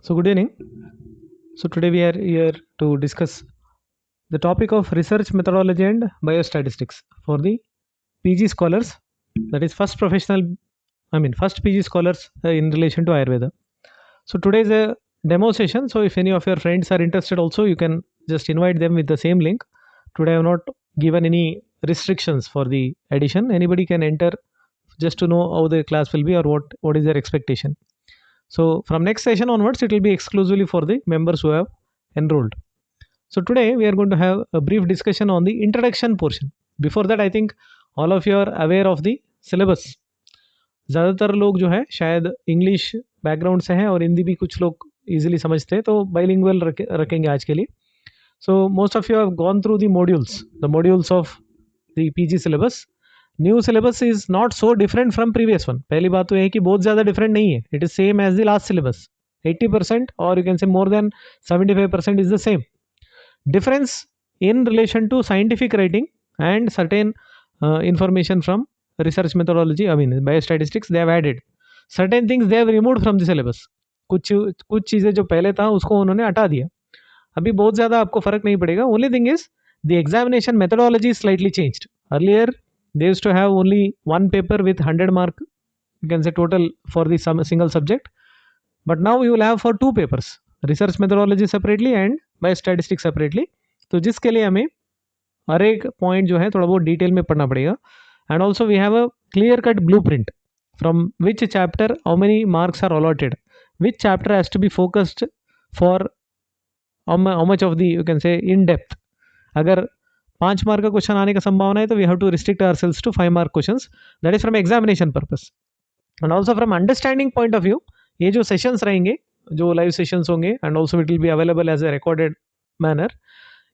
So good evening. So today we are here to discuss the topic of research methodology and biostatistics for the PG scholars, that is first PG scholars in relation to Ayurveda. So today is a demo session. So if any of your friends are interested also, you can just invite them with the same link. Today I have not given any restrictions for the addition. Anybody can enter just to know how the class will be or what is their expectation. So from next session onwards, it will be exclusively for the members who have enrolled. So today we are going to have a brief discussion on the introduction portion. Before that, I think all of you are aware of the syllabus. ज़्यादातर लोग जो है शायद English background से हैं और हिंदी भी कुछ लोग इजीली समझते हैं, तो बाइलिंगुअल रखेंगे आज के लिए. So most of you have gone through the modules of the PG syllabus. New syllabus is not so different from previous one. पहली बात तो यह है कि बहुत ज़्यादा डिफरेंट नहीं है. It is same as the last syllabus. 80% और you can say more than 75% is the same. Difference in relation to scientific writing and certain information from research methodology, biostatistics, they have added certain things, they have removed from the syllabus. कुछ चीज़ें जो पहले था उसको उन्होंने हटा दिया. अभी बहुत ज़्यादा आपको फर्क नहीं पड़ेगा. Only thing is the examination methodology is slightly changed. Earlier they used to have only one paper with 100 mark, you can say, total for the single subject, but now you will have for two papers, research methodology separately and biostatistics separately. तो जिसके लिए हमें हर एक point जो है थोड़ा बहुत detail में पढ़ना पड़ेगा. And also we have a clear cut blueprint from which chapter how many marks are allotted, which chapter has to be focused for how much of the, you can say, in depth. अगर 5 mark का question आने का संभावना है तो we have to restrict ourselves to 5 mark questions. That is from examination purpose. And also from understanding point of view, ये जो sessions रहेंगे, जो लाइव सेशंस होंगे, and also it will be available as a recorded manner,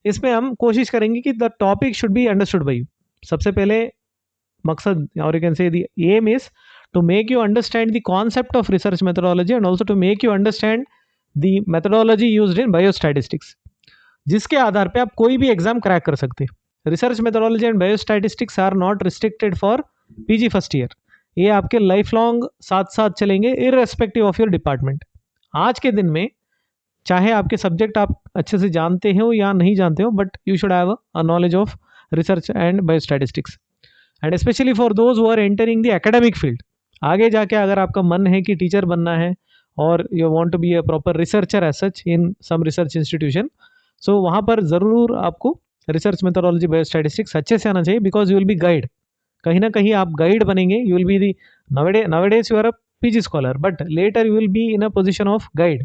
इसमें हम कोशिश करेंगे कि the topic should be understood by you. सबसे पहले मकसद, और you can say the aim is to make you understand the concept of research methodology and also to make you understand the methodology used in biostatistics, जिसके आधार पे आप कोई भी एग्जाम क्रैक कर सकते हैं. Research methodology and biostatistics are not restricted for PG first year. ये आपके लाइफ लॉन्ग साथ साथ चलेंगे इररेस्पेक्टिव ऑफ योर डिपार्टमेंट. आज के दिन में चाहे आपके सब्जेक्ट आप अच्छे से जानते हो या नहीं जानते हो, but you should have a knowledge of research and biostatistics. And specially for those who are entering the academic field, आगे जाके अगर आपका मन है कि टीचर बनना है और you want to be a proper researcher as such in some research institution, so वहाँ पर ज़रूर आपको रिसर्च मेथोडोलॉजी बायोस्टैटिस्टिक्स अच्छे से आना चाहिए, because you will be guide. कहीं ना कहीं आप गाइड बनेंगे. You will be the nowadays you are a PG scholar, but later you will be in a position of guide.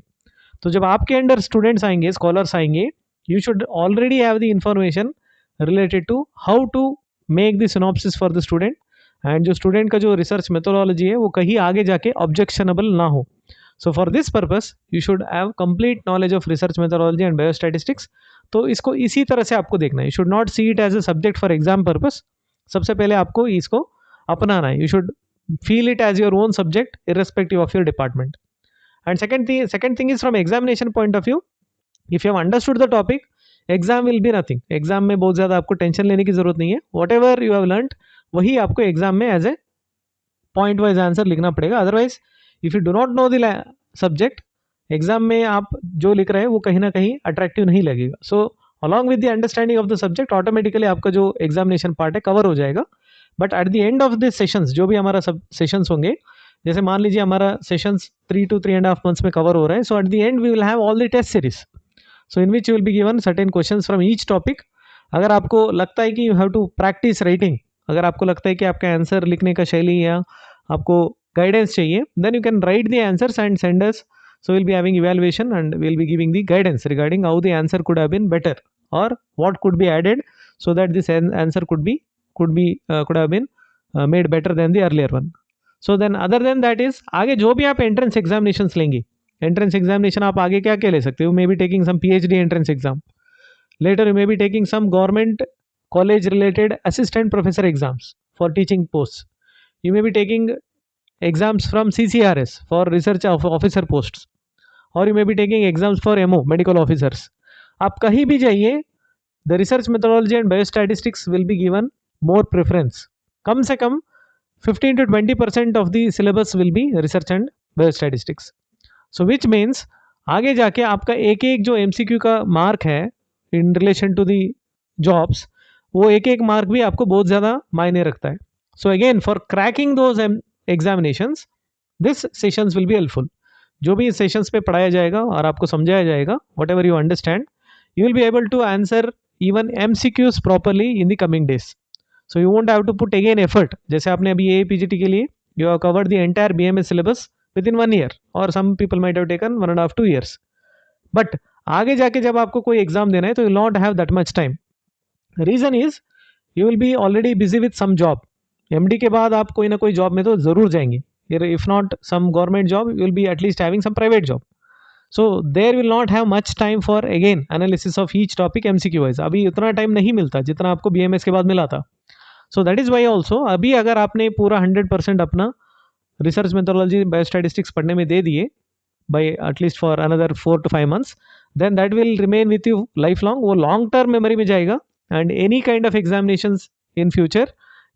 तो जब आपके अंडर स्टूडेंट्स आएंगे, स्कॉलर्स आएंगे, you should already have the information related to how to make the synopsis for the student, and जो student का जो research methodology है वो कहीं आगे जाके ऑब्जेक्शनेबल ना हो. So for this purpose you should have complete knowledge of research methodology and biostatistics. तो इसको इसी तरह से आपको देखना है. You should not see it as a subject for exam purpose. सबसे पहले आपको इसको अपनाना है. You should feel it as your own subject irrespective of your department. And second thing is from examination point of view, if you have understood the topic, exam will be nothing. exam में बहुत ज़्यादा आपको tension लेने की ज़रूरत नहीं है. whatever you have learned वही आपको एग्जाम में as a point wise answer लिखना पड़ेगा. Otherwise if you do not know the subject, exam में आप जो लिख रहे हैं वो कहीं ना कहीं अट्रैक्टिव नहीं लगेगा. So along with the understanding of the subject, automatically आपका जो एग्जामिनेशन पार्ट है कवर हो जाएगा. But at the end of this sessions, जो भी हमारा सब सेशंस होंगे, जैसे मान लीजिए हमारा सेशंस 3 to 3.5 months में कवर हो रहा है, so at the end we will have all the test series, so in which you will be given certain questions from each topic. अगर आपको लगता है कि you have to practise writing, अगर आपको लगता है कि आपका आंसर लिखने का शैली या आपको गाइडेंस चाहिए, then you can write the answers and send us. So we'll be having evaluation and we'll be giving the guidance regarding how the answer could have been better or what could be added so that this answer could have been made better than the earlier one. So then other than that is, आगे जो भी आप entrance examinations लेंगे, entrance examination आप आगे क्या क्या ले सकते हो. You may be taking some PhD entrance exam. Later you may be taking some government college related assistant professor exams for teaching posts. You may be taking exams from CCRS for research officer posts, or you may be taking exams for MO medical officers. आप कहीं भी जाइए, the research methodology and biostatistics will be given more preference. कम से कम 15 to 20% of the syllabus will be research and biostatistics. So which means आगे जाके आपका एक एक जो एमसीक्यू का मार्क है in relation to the jobs, वो एक एक मार्क भी आपको बहुत ज़्यादा मायने रखता है. So again for cracking those examinations this sessions will be helpful. जो भी इस सेशंस पे पढ़ाया जाएगा और आपको समझाया जाएगा, what ever you understand, you will be able to answer even MCQs properly in the coming days. So you won't have to put again effort. जैसे आपने अभी APGT के लिए you have covered the entire BMS syllabus within 1 year, or some people might have taken 1.5 2 years. But आगे जाके जब आपको कोई एग्जाम देना है तो you will not have that much time. Reason is you will be already busy with some job. MD के बाद आप कोई ना कोई जॉब में तो जरूर जाएंगे. If not some government job, you will be at least having some private job. So there will not have much time for again analysis of each topic MCQ wise. अभी उतना टाइम नहीं मिलता जितना आपको BMS के बाद मिला था. So that is why also अभी अगर आपने पूरा 100% अपना रिसर्च मेथोडोलॉजी बायोस्टैटिस्टिक्स पढ़ने में दे दिए by at least for another 4 to 5 months, then that will remain with you lifelong. वो long term memory में जाएगा, and any kind of examinations in future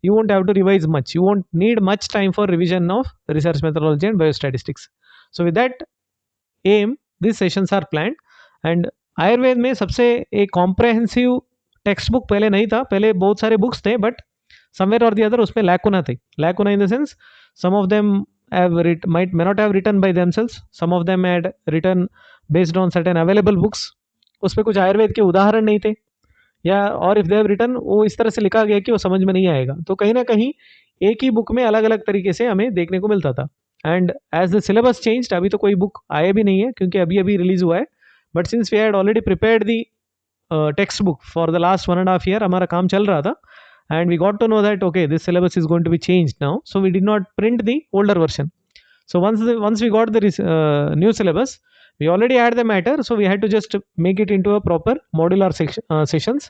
you won't have to revise much. You won't need much time for revision of research methodology and biostatistics. So with that aim these sessions are planned. and Ayurveda में सबसे एक comprehensive text book पहले नहीं था. पहले बहुत सारे books थे बट समवेयर और दी अदर उसमें लैकुना थे. Lacuna in the sense some of them may not have written by themselves, some of them had written based on certain available books. उस पर कुछ आयुर्वेद के उदाहरण नहीं थे, या और इफ दे हैव रिटन वो इस तरह से लिखा गया कि वो समझ में नहीं आएगा. तो कहीं ना कहीं एक ही बुक में अलग अलग तरीके से हमें देखने को मिलता था. And as the syllabus changed, अभी तो कोई बुक आया भी नहीं है क्योंकि अभी अभी रिलीज हुआ है. But since we had already prepared the textbook for the last 1.5 year, हमारा काम चल रहा था. And we got to know that okay, this syllabus is going to be changed now, so we did not print the older version. So once we got the new syllabus, we already had the matter, so we had to just make it into a proper modular sessions,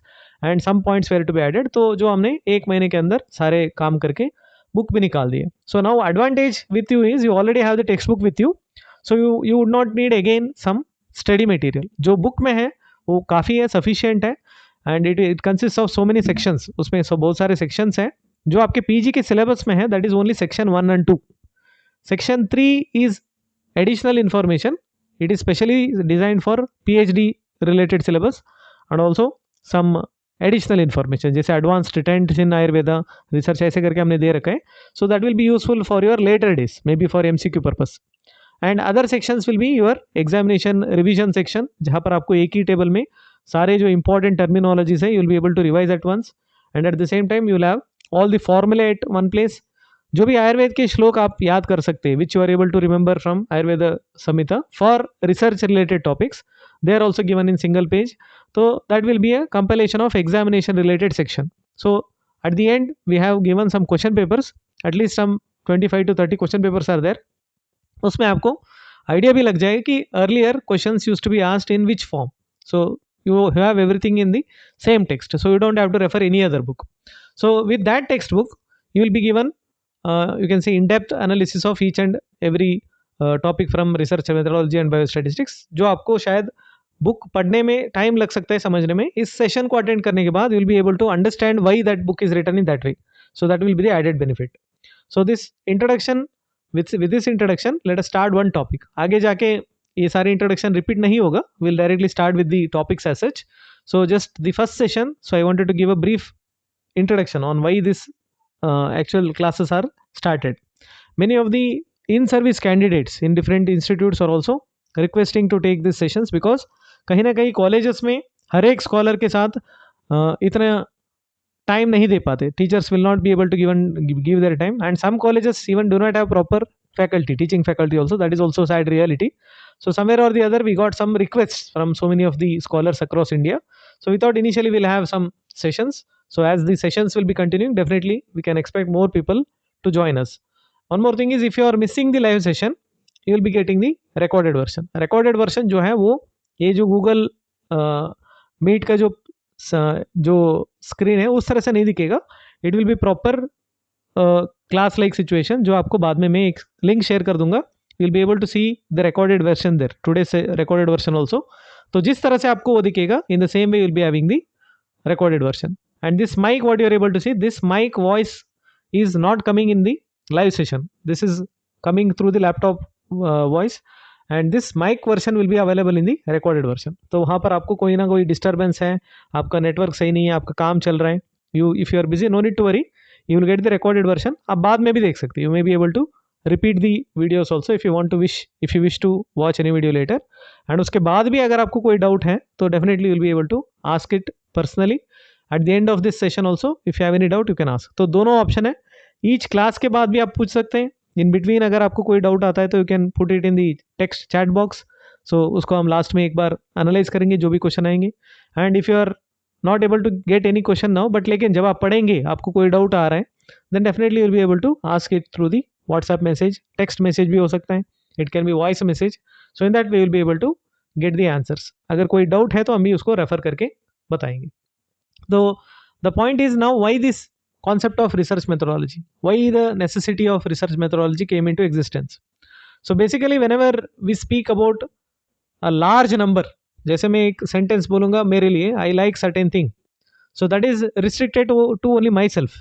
and some points were to be added. तो जो हमने एक महीने के अंदर सारे काम करके बुक भी निकाल दिए. So now advantage with you is you already have the textbook with you, so you would not need again some study material. जो बुक में है वो काफ़ी है, sufficient है. And it consist of so many sections. उसमें बहुत सारे सेक्शंस हैं जो आपके पीजी के सिलेबस में है. That is only section 1 and 2. Section 3 is additional information. It is specially designed for PhD related syllabus and also some additional information जैसे advanced tents in Ayurveda research ऐसे करके हमने दे रखा है. So that will be useful for your later days, may be for MCQ purpose. And other sections will be your examination revision section, जहाँ पर आपको एक ही टेबल में सारे जो इंपॉर्टेंट टर्मिनोलॉजीज है you will be able to revise at once. And at the same time you will have all the formula at one place. जो भी आयुर्वेद के श्लोक आप याद कर सकते हैं which you are able to remember from Ayurveda Samhita for research related topics, they are also given in single page. तो that will be a compilation of examination related section. So at the end we have given some question papers, at least some 25 to 30 question papers are there. उसमें आपको idea भी लग जाएगा कि earlier questions used to be asked in which form. So you have everything in the same text, so you don't have to refer any other book. So with that textbook you will be given you can say in-depth analysis of each and every topic from research methodology and biostatistics. जो आपको शायद book पढ़ने में time लग सकता है समझने में, इस सेशन को अटेंड करने के बाद you will be able to understand why that book is written in that way. So that will be the added benefit. So this introduction, with this introduction let us start one topic. आगे जाके ये सारे introduction repeat नहीं होगा. Will directly start with the topics as such. So just the first session, so I wanted to give a brief introduction on why this actual classes are started. Many of the in-service candidates in different institutes are also requesting to take these sessions because कहीं ना कहीं colleges में हर एक scholar के साथ इतना time नहीं दे पाते. Teachers will not be able to give their time, and some colleges even do not have proper faculty, teaching faculty also. That is also sad reality. So somewhere or the other we got some requests from so many of the scholars across India. So we thought initially we'll have some sessions. So as the sessions will be continuing, definitely we can expect more people to join us. One more thing is, if you are missing the live session, you will be getting the recorded version. Recorded version जो है वो ये जो Google Meet का जो screen है उस तरह से नहीं दिखेगा. It will B proper class like situation, जो आपको बाद में मैं एक लिंक शेयर कर दूंगा. You will be able to see the recorded version there, today से रिकॉर्डेड वर्जन ऑल्सो. तो जिस तरह से आपको वो दिखेगा, in the same way you will be having the recorded version. And this mic, what you are able to see, this mic voice is not coming in the live session. This is coming through the laptop voice, and this mic version will be available in the recorded version. तो वहाँ पर आपको कोई ना कोई disturbance है, आपका network सही नहीं है, आपका काम चल रहा है, if you are busy, no need to worry, you will get the recorded version. आप बाद में भी देख सकते हैं, you may be able to repeat the videos also if you wish to watch any video later. And उसके बाद भी अगर आपको कोई डाउट है तो definitely you will be able to ask it personally at the end of this session also. If you have any doubt you can ask. तो दोनों ऑप्शन है, ईच क्लास के बाद भी आप पूछ सकते हैं. इन बिटवीन अगर आपको कोई डाउट आता है तो you can put it in the text chat box. So उसको हम लास्ट में एक बार एनालाइज करेंगे जो भी क्वेश्चन आएंगे. And if you are not able to get any question now, but लेकिन जब आप पढ़ेंगे आपको कोई डाउट आ रहा है, then definitely you will be able to ask it through the WhatsApp message. Text message भी हो सकता है, it can be voice message. So in that way will be able to get the answers. अगर कोई doubt है तो हम भी उसको रेफर करके बताएंगे. तो the point is now why this concept of research methodology, why the necessity of research methodology came into existence. So basically whenever we speak about a large number, जैसे मैं एक sentence बोलूँगा मेरे लिए I like certain thing, so that is restricted to only myself.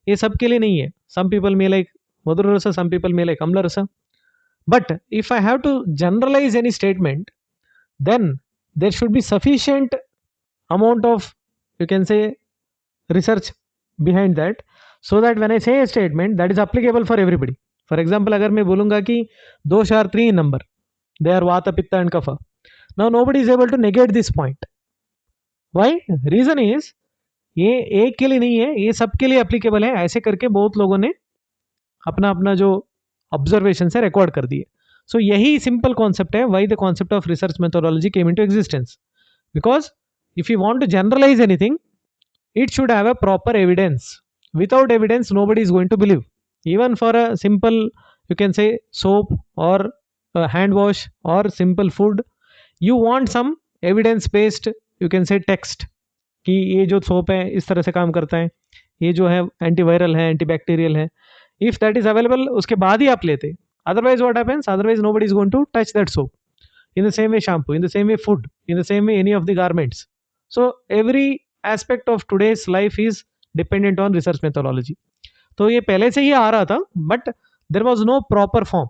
ये सबके लिए नहीं है. Some people may like madhur rasa, some people may like amla rasa. But if I have to generalize any statement, then there should be sufficient amount of, you can say, research behind that, so that when I say a statement that is applicable for everybody. For example, अगर मैं बोलूँगा कि दोष are 3 in number, they are vata, pitta and kapha. Now nobody is able to negate this point. Why? Reason is ये एक के लिए नहीं है, ये सबके लिए applicable है. ऐसे करके बहुत लोगों ने अपना अपना जो observations है रिकॉर्ड कर दिए. So यही सिंपल कॉन्सेप्ट है why the concept of research methodology came into existence. Because if you want to generalize anything, it should have a proper evidence. Without evidence nobody is going to believe. Even for a simple, you can say, soap or a hand wash or simple food, you want some evidence based, you can say, text कि ये जो soap है इस तरह से काम करता है, ये जो है एंटीवायरल है, एंटीबैक्टीरियल है. इफ दैट इज अवेलेबल उसके बाद ही आप लेते. Otherwise what happens, otherwise nobody is going to touch that soap. In the same way shampoo, in the same way food, in the same way any of the garments. So every aspect of today's life is dependent on research methodology. तो ये पहले से ही आ रहा था, but there was no proper form.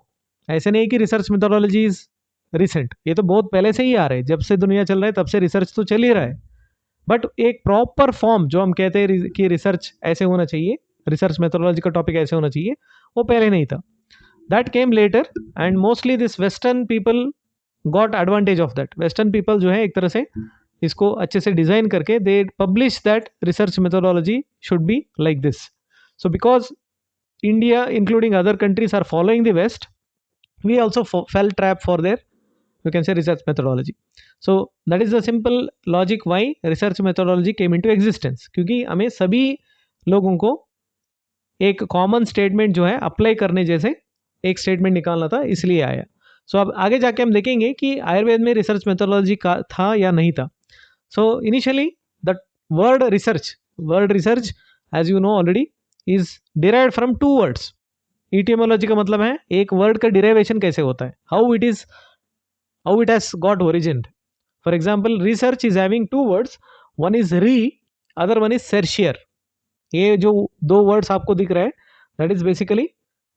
ऐसे नहीं कि रिसर्च मेथोडोलॉजी इज रिसेंट, ये तो बहुत पहले से ही आ रहे हैं. जब से दुनिया चल रहा है तब से रिसर्च तो चल ही रहा है. बट एक प्रॉपर फॉर्म जो हम कहते हैं कि रिसर्च ऐसे होना चाहिए, रिसर्च मेथोडोलॉजी का टॉपिक ऐसे होना चाहिए, वो पहले नहीं था. That came later and mostly this western people got advantage of that. Western people जो है एक तरह से इसको अच्छे से डिजाइन करके they publish that research methodology should be like this. So because India including other countries are following the west, we also fell trap for there, you can say, research methodology. So that is the simple logic why research methodology came into existence. क्योंकि हमें सभी लोगों को एक common statement जो है apply करने जैसे एक स्टेटमेंट निकालना था, इसलिए आया. सो अब आगे जाके हम देखेंगे कि आयुर्वेद में रिसर्च मेथोडोलॉजी का था या नहीं था. So initially the word research as you know already is derived from 2 words. Etymology का मतलब है एक वर्ड का डिराइवेशन कैसे होता है, how it has got origin. For example, research is having 2 words, one is re, other one is chercheur. ये जो 2 words आपको दिख रहा है, that is basically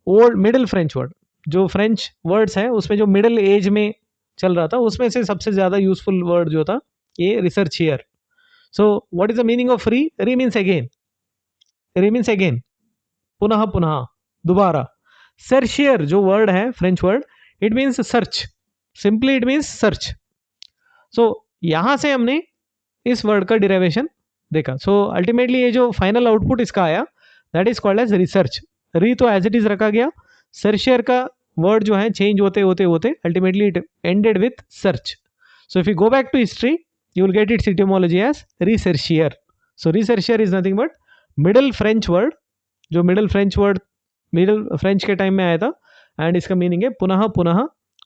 old middle French word. जो फ्रेंच वर्ड्स हैं उसमें जो मिडिल एज में चल रहा था उसमें से सबसे ज़्यादा यूजफुल वर्ड जो था ये researcher. So what is the meaning of re? Re means again, पुनः, दोबारा. सर्चियर जो वर्ड है French word, it means search, simply it means search. So यहाँ से हमने इस वर्ड का डिराइवेशन देखा. सो अल्टीमेटली ये जो फाइनल आउटपुट इसका आया that is called as research. Re तो एज इट इज रखा गया, सर्चियर का वर्ड जो है चेंज होते ultimately it ended with search. So if you go back to history you will get its etymology as researchier. So researchier is nothing but middle French word, जो middle French के time में आया था, and इसका meaning है पुनः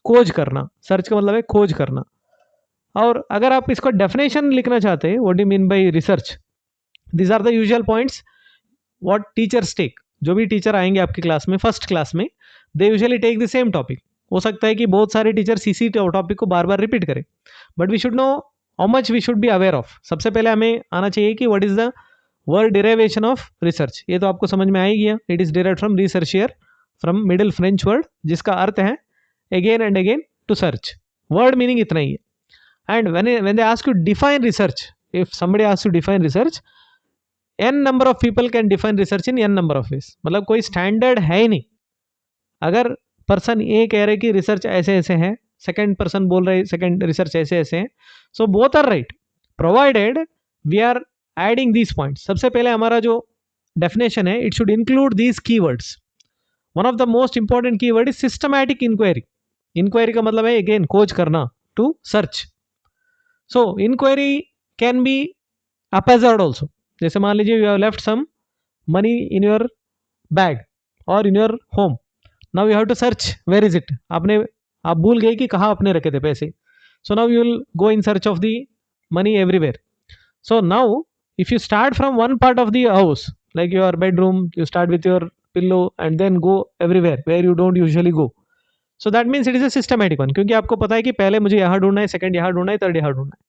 खोज करना. सर्च का मतलब है खोज करना. और अगर आप इसको डेफिनेशन लिखना चाहते हैं, what do mean by research, this are the usual points what teachers take. जो भी टीचर आएंगे आपकी क्लास में, फर्स्ट क्लास में, they usually take the same topic. हो सकता है कि बहुत सारे टीचर इसी टॉपिक को बार बार रिपीट करें, but we should know how much we should be aware of. सबसे पहले हमें आना चाहिए कि what is the word derivation of research. ये तो आपको समझ में आ ही गया. It is derived from recercher, from middle French word, जिसका अर्थ है again and again to search. Word meaning इतना ही है. And when they ask you define research, if somebody asks you define research, n number of people can define research in n number of ways. मतलब कोई standard है ही नहीं. अगर person ए कह रहे कि रिसर्च ऐसे ऐसे है, सेकंड पर्सन बोल रहे सेकंड रिसर्च ऐसे ऐसे है, so both are right provided we are adding these points. सबसे पहले हमारा जो डेफिनेशन है, it should include these keywords. One of the most important keyword is systematic inquiry. Inquiry का मतलब है अगेन खोज करना, to search. So inquiry can be haphazard also. जैसे मान लीजिए you have left some money in your bag और in your home. Now you have to search where is it. आप भूल गए कि कहाँ आपने रखे थे पैसे. So now you will go in search of the money everywhere. So now if you start from one part of the house like your bedroom, you start with your pillow and then go everywhere where you don't usually go. So that means it is a systematic one, क्योंकि आपको पता है कि पहले मुझे यहाँ ढूंढना है, सेकंड यहाँ ढूंढना है, थर्ड यहाँ ढूंढना है.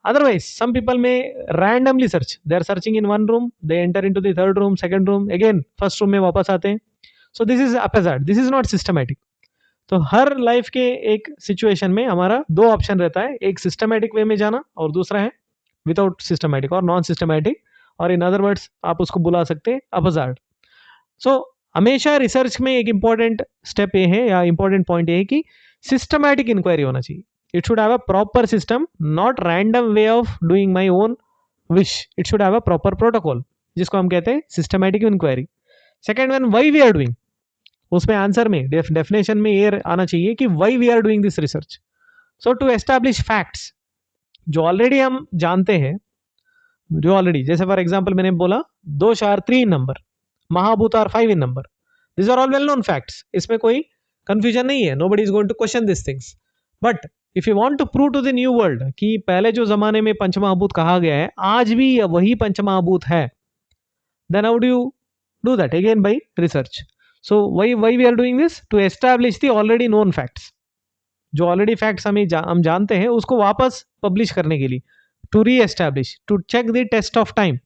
Otherwise, some people may randomly search. They are searching in one room, they enter into the third room, second room, again first room में वापस आते हैं. So this is haphazard. This is not systematic. तो हर life के एक situation में हमारा दो ऑप्शन रहता है, एक सिस्टमैटिक वे में जाना और दूसरा है विदाउट सिस्टमैटिक और नॉन सिस्टमैटिक, और इन अदर वर्ड्स आप उसको बुला सकते हैं haphazard. सो हमेशा रिसर्च में एक इंपॉर्टेंट स्टेप ये है या इंपॉर्टेंट पॉइंट ये है कि सिस्टमैटिक इंक्वायरी होना चाहिए. It should have a proper system, not random way of doing my own wish. It should have a proper protocol, जिसको हम कहते हैं systematic inquiry. Second one, why we are doing. उसमें आंसर में definition में ये आना चाहिए कि why we are doing this research. So to establish facts, जो ऑलरेडी हम जानते हैं, जो ऑलरेडी, जैसे फॉर एग्जाम्पल मैंने बोला dosha are 3 in number, mahabhuta are 5 in number. These are all well known facts. इसमें कोई कंफ्यूजन नहीं है. Nobody is going to question these things. But if you want to prove to the new world कि पहले जो जमाने में पंचमहाभूत कहा गया है आज भी वही पंचमहाभूत है, then how do you do that? Again by research. So why we are doing this? To establish the already known facts. जो ऑलरेडी फैक्ट्स हम जानते हैं उसको वापस पब्लिश करने के लिए, to re establish, to check the test of time.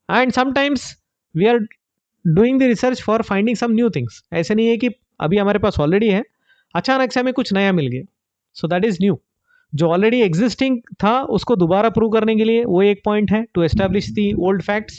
And sometimes we are doing the research for finding some new things. ऐसे नहीं है कि अभी हमारे पास ऑलरेडी है, अचानक से हमें कुछ नया मिल गया. सो दैट इज न्यू. जो ऑलरेडी एग्जिस्टिंग था उसको दोबारा प्रूव करने के लिए वो एक पॉइंट है, to establish the old facts.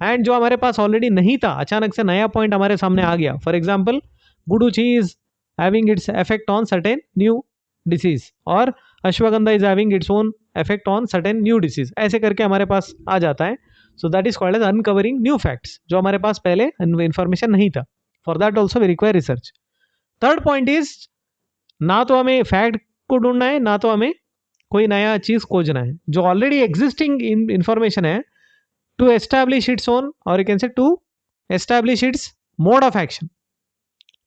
And जो हमारे पास ऑलरेडी नहीं था, अचानक से नया पॉइंट हमारे सामने आ गया. For example, guduchi is having its effect on certain new disease, और ashwagandha is having its own effect on certain new disease. ऐसे करके हमारे पास आ जाता है. So that is called as uncovering new facts, जो हमारे पास पहले इन्फॉर्मेशन नहीं था. For that also we require research. Third point is, ना तो हमें फैक्ट को ढूंढना है, ना तो हमें कोई नया चीज खोजना है. जो ऑलरेडी एग्जिस्टिंग इंफॉर्मेशन है, टू एस्टैब्लिश इट्स ओन, और you can say to establish its mode of action.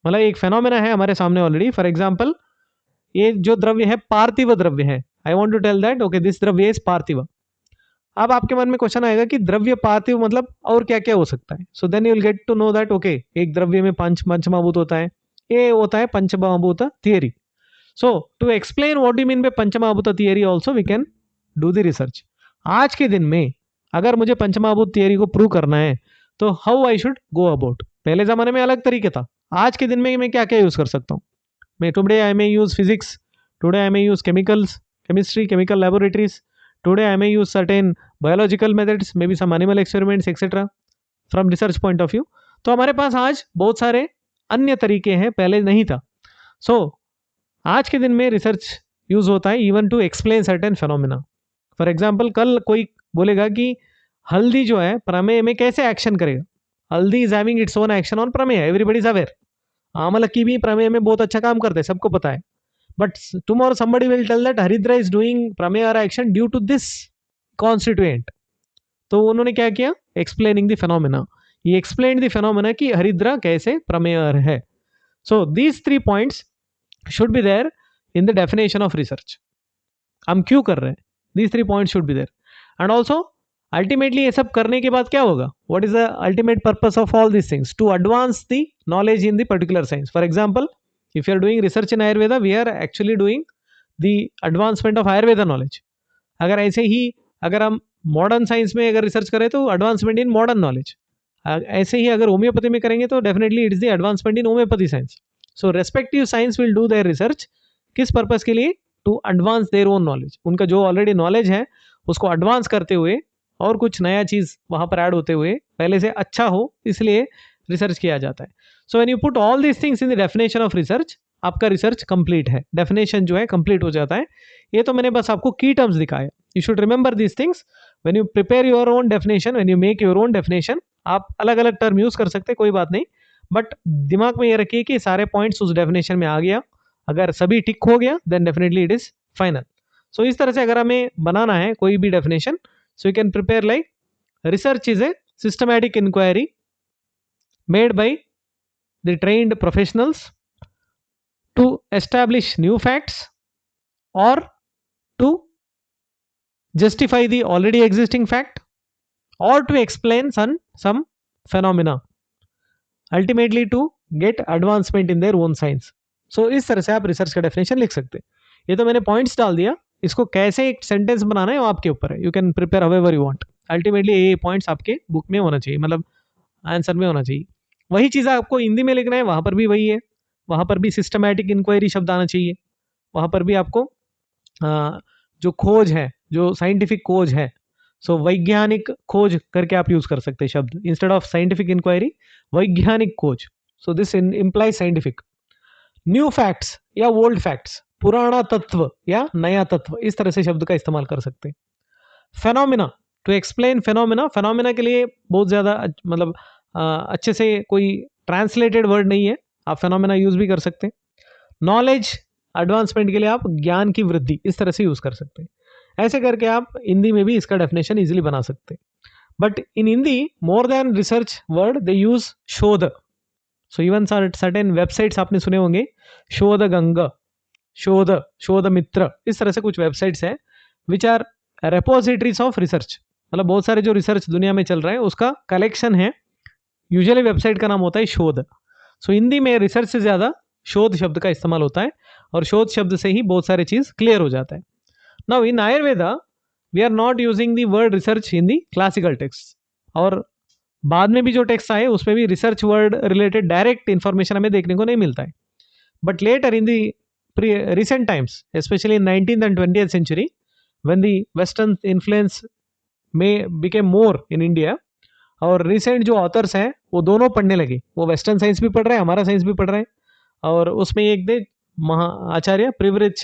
मतलब एक फेनोमेना है हमारे सामने ऑलरेडी. फॉर एग्जाम्पल, ये जो द्रव्य है पार्थिव द्रव्य है. I want to tell that okay this द्रव्य इज पार्थिव. अब आपके मन में क्वेश्चन आएगा कि द्रव्य पार्थिव मतलब और क्या क्या हो सकता है. So then you will get to know that okay एक द्रव्य में पंचमहाभूत होता है, ये होता है पंचमहाभूत theory. So to explain what you mean by panchamahabhuta theory also we can do the research. आज के दिन में अगर मुझे पंचमहाभूत थियरी को प्रूव करना है तो how I should go about. पहले जमाने में अलग तरीके था, आज के दिन में मैं क्या क्या यूज कर सकता हूँ. मैं today I may use physics, today I may use chemicals, chemistry, chemical laboratories, today I may use certain biological methods, may be some animal experiments etcetera from research point of view. तो हमारे पास आज बहुत सारे अन्य तरीके हैं, पहले नहीं था. सो आज के दिन में रिसर्च यूज होता है even to explain certain phenomena. For example, कल कोई बोलेगा कि हल्दी जो है प्रमेय में कैसे एक्शन करेगा. हल्दी is having its own action on प्रमेय, एवरीबडी इज अवेयर. आमलकी भी प्रमेय में बहुत अच्छा काम करते हैं, सबको पता है. But tomorrow somebody will tell that हरिद्रा इज डूइंग प्रमेय action due to this constituent. तो उन्होंने क्या किया? Explaining the phenomena. ये एक्सप्लेन द फेनोमेना कि हरिद्रा कैसे प्रमेय है. So these 3 points should be there in the definition of research. हम क्यों कर रहे हैं? These 3 points should be there. And also ultimately ये सब करने के बाद क्या होगा? What is the ultimate purpose of all these things? To advance the knowledge in the particular science. For example, if you are doing research in Ayurveda, we are actually doing the advancement of Ayurveda knowledge. अगर ऐसे ही अगर हम modern science में अगर research करें तो advancement in modern knowledge. ऐसे ही अगर होम्योपैथी में करेंगे तो definitely it is the advancement in homeopathy science. So respective science will do their research किस पर्पस के लिए? To advance their own knowledge, उनका जो ऑलरेडी नॉलेज है उसको एडवांस करते हुए और कुछ नया चीज़ वहाँ पर ऐड होते हुए पहले से अच्छा हो, इसलिए रिसर्च किया जाता है. So when you put all these things in the definition of research, आपका रिसर्च कंप्लीट है, डेफिनेशन जो है कंप्लीट हो जाता है. ये तो मैंने बस आपको की टर्म्स दिखाया. You should remember these things when you prepare your own definition, when you make your own definition. आप अलग अलग टर्म यूज कर सकते हैं, कोई बात नहीं, बट दिमाग में ये रखिए कि सारे पॉइंट्स उस डेफिनेशन में आ गया. अगर सभी टिक हो गया then definitely it is final. So इस तरह से अगर हमें बनाना है कोई भी definition, so you can prepare like research is a systematic inquiry made by the trained professionals to establish new facts or to justify the already existing fact or to explain some phenomena, ultimately to get advancement in their own science. So इस तरह से आप research का definition लिख सकते हैं. ये तो मैंने पॉइंट्स डाल दिया, इसको कैसे एक सेंटेंस बनाना है वो आपके ऊपर है. You can prepare however you want. Ultimately ये पॉइंट्स आपके बुक में होना चाहिए, मतलब आंसर में होना चाहिए. वही चीज़ आपको हिंदी में लिखना है, वहाँ पर भी वही है. वहाँ पर भी सिस्टमैटिक इंक्वायरी शब्द आना चाहिए. वहाँ पर भी आपको जो खोज है, जो साइंटिफिक खोज है, सो वैज्ञानिक खोज करके आप यूज कर सकते हैं शब्द, इंस्टेड ऑफ साइंटिफिक इंक्वायरी वैज्ञानिक खोज. So this implies scientific. New facts या ओल्ड फैक्ट्स, पुराना तत्व या नया तत्व, इस तरह से शब्द का इस्तेमाल कर सकते हैं. Phenomena, to explain phenomena. Phenomena के लिए बहुत ज़्यादा मतलब अच्छे से कोई ट्रांसलेटेड वर्ड नहीं है, आप फेनोमेना यूज भी कर सकते हैं. नॉलेज एडवांसमेंट के लिए आप ज्ञान की वृद्धि, इस तरह से यूज कर सकते हैं. ऐसे करके आप हिंदी में भी इसका डेफिनेशन इजीली बना सकते हैं. But in Hindi more than research word they use shodh. So even certain websites आपने सुने होंगे, शोध गंगा, शोध मित्र, इस तरह से कुछ वेबसाइट्स हैं which are repositories of research. मतलब बहुत सारे जो रिसर्च दुनिया में चल रहा है उसका कलेक्शन है. यूजुअली वेबसाइट का नाम होता है शोध. सो हिंदी में रिसर्च से ज़्यादा शोध शब्द का इस्तेमाल होता है और शोध शब्द से ही बहुत सारे चीज़ क्लियर हो जाता है. Now in Ayurveda we are not using the word research in the classical text, और बाद में भी जो टेक्स्ट आए उसमें भी research word related direct information हमें देखने को नहीं मिलता है. But later in the recent times, especially in 19th and 20th century, when the Western influence became more in India, और रिसेंट जो ऑथर्स हैं वो दोनों पढ़ने लगे. वो वेस्टर्न साइंस भी पढ़ रहे हैं, हमारा साइंस भी पढ़ रहे हैं. और उसमें एक दे आचार्य प्रिवृत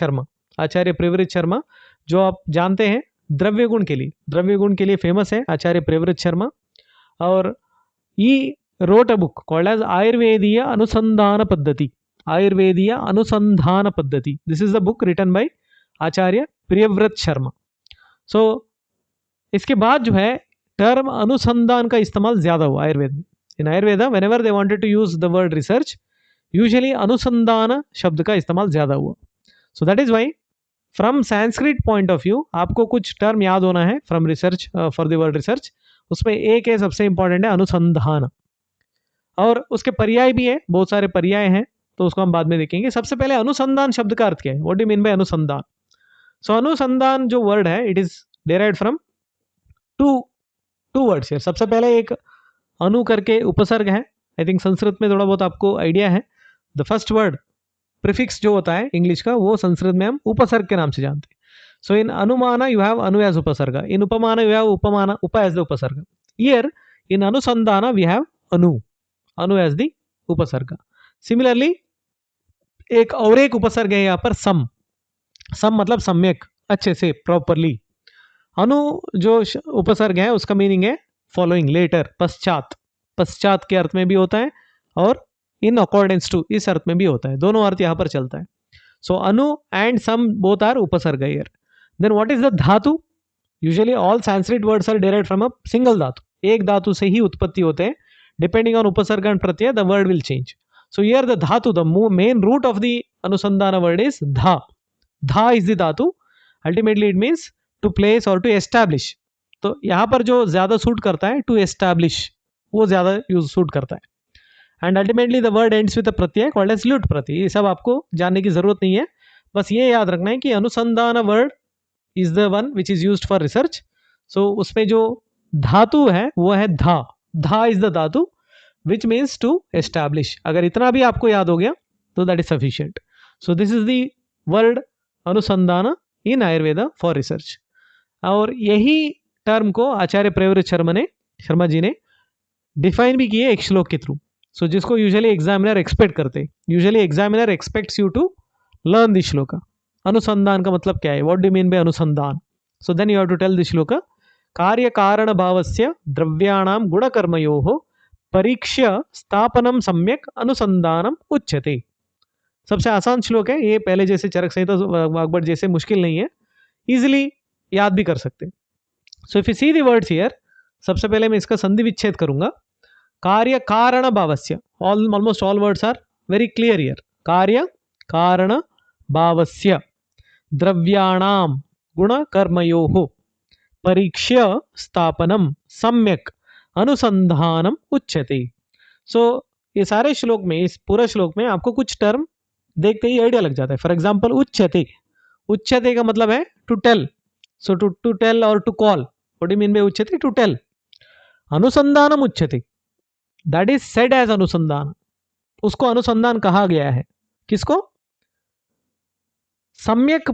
शर्मा, जो आप जानते हैं द्रव्य गुण के लिए फेमस है आचार्य प्रिवृत शर्मा. और he wrote a book called as Ayurvediya Anusandhan Paddhati. This is the book written by Acharya Priyavrat Sharma. So इसके बाद जो है टर्म अनुसंधान का इस्तेमाल ज्यादा हुआ आयुर्वेद में. In Ayurveda whenever they wanted to use the word research, usually अनुसंधान शब्द का इस्तेमाल ज्यादा हुआ. So that is why from Sanskrit point of view आपको कुछ टर्म याद होना है from research, for the word research. उसमें एक है सबसे इंपॉर्टेंट है अनुसंधान, और उसके पर्याय भी है, बहुत सारे पर्याय हैं, तो उसको हम बाद में देखेंगे. सबसे पहले अनुसंधान शब्द का अर्थ क्या है, what do you mean by अनुसंधान. सो अनुसंधान जो वर्ड है it is derived from two words है. सबसे पहले एक अनु करके उपसर्ग है. आई थिंक संस्कृत में थोड़ा बहुत आपको आइडिया है. द फर्स्ट वर्ड प्रीफिक्स जो होता है इंग्लिश का, वो संस्कृत में हम उपसर्ग के नाम से जानते हैं. So in anumana you have anu as upasarga, in upamana you have upa as the उपसर्ग. Here in anusandhana we have anu as the upasarga. Similarly एक और एक उपसर्ग है यहाँ पर सम मतलब सम्यक, अच्छे से, प्रॉपरली. अनु जो उपसर्ग है उसका मीनिंग है फॉलोइंग, लेटर, पश्चात के अर्थ में भी होता है और इन अकॉर्डेंस टू इस अर्थ में भी होता है. दोनों अर्थ यहाँ पर चलता है. So anu and sam both are upasarga here. Then what is the dhatu. Usually all Sanskrit words are derived from a single dhatu. एक धातु से ही उत्पत्ति होते हैं. Depending on upasarga and pratyaya the word will change. So here the dhatu, the main root of the anusandhan word is dha. Dha is the dhatu. Ultimately it means to place और to establish. तो यहाँ पर जो ज्यादा सूट करता है टू एस्टैब्लिश, वो ज्यादा यूज सूट करता है. And ultimately the word ends with a Pratyaya called as ल्युट प्रत्यय. ये सब आपको जानने की जरूरत नहीं है, बस ये याद रखना है कि anusandhan word is the one which is used for research. So उसमें जो धातु है वो है धा. धा इज द धातु विच मीन्स टू एस्टैब्लिश. अगर इतना भी आपको याद हो गया तो that is sufficient. So this is the word अनुसंधान इन आयुर्वेद फॉर रिसर्च। और यही टर्म को आचार्य प्रियव्रत शर्मा जी ने डिफाइन भी किए एक श्लोक के थ्रू। सो जिसको यूजुअली एग्जामिनर एक्सपेक्ट करते हैं, usually examiner expects you to learn this श्लोक। अनुसंधान का मतलब क्या है, व्हाट डू मीन बाय अनुसंधान? So then you have to tell this श्लोक। कार्य कारण भावस्य द्रव्याणां गुणकर्मयोः परीक्ष्य स्थापनम सम्यक अनुसंधानम उच्यते। सबसे आसान श्लोक है ये, पहले जैसे चरक संहिता वाग्भट जैसे मुश्किल नहीं है, इजिली याद भी कर सकते हैं। So if you see the words here, सबसे पहले मैं इसका संधि विच्छेद करूंगा। कार्य कारण भावस्य, almost all words are very clear here. कार्य कारण भावस्य द्रव्याणां गुणकर्मयोः परीक्ष्य स्थापनम सम्यक अनुसंधानम उच्यते। सो ये सारे श्लोक में, इस पूरा श्लोक में आपको कुछ टर्म देखते ही आइडिया लग जाता है। फॉर एग्जाम्पल उच्यते, उच्यते का मतलब है to tell. So to tell और to call, what do mean by उच्यते? To tell. अनुसंधानम उच्यते, दैट इज सेड एज अनुसंधान, उसको अनुसंधान कहा गया है। किसको? सम्यक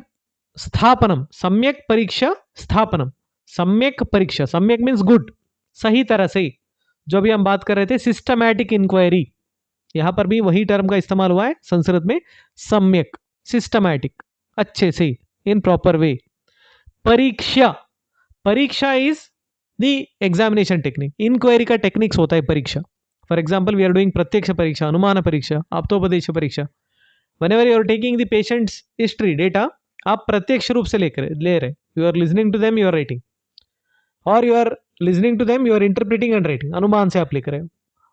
स्थापनम, सम्यक परीक्षा स्थापनम, सम्यक परीक्षा, सम्यक मीन्स गुड, सही तरह से। जो भी हम बात कर रहे थे सिस्टमैटिक इंक्वायरी, यहां पर भी वही टर्म का इस्तेमाल हुआ है संस्कृत में, सम्यक, सिस्टमैटिक, अच्छे से, in proper way. Pariksha, pariksha is the examination technique, inquiry का टेक्निक्स होता है परीक्षा। For example we are doing pratyaksha pariksha, anuman pariksha, aptopadesha pariksha. Whenever you are taking the patient's history data, आप प्रत्यक्ष रूप से ले रहे, you are listening to them, you are writing, और you are listening to them, you are interpreting and writing, अनुमान से आप लिख रहे हो,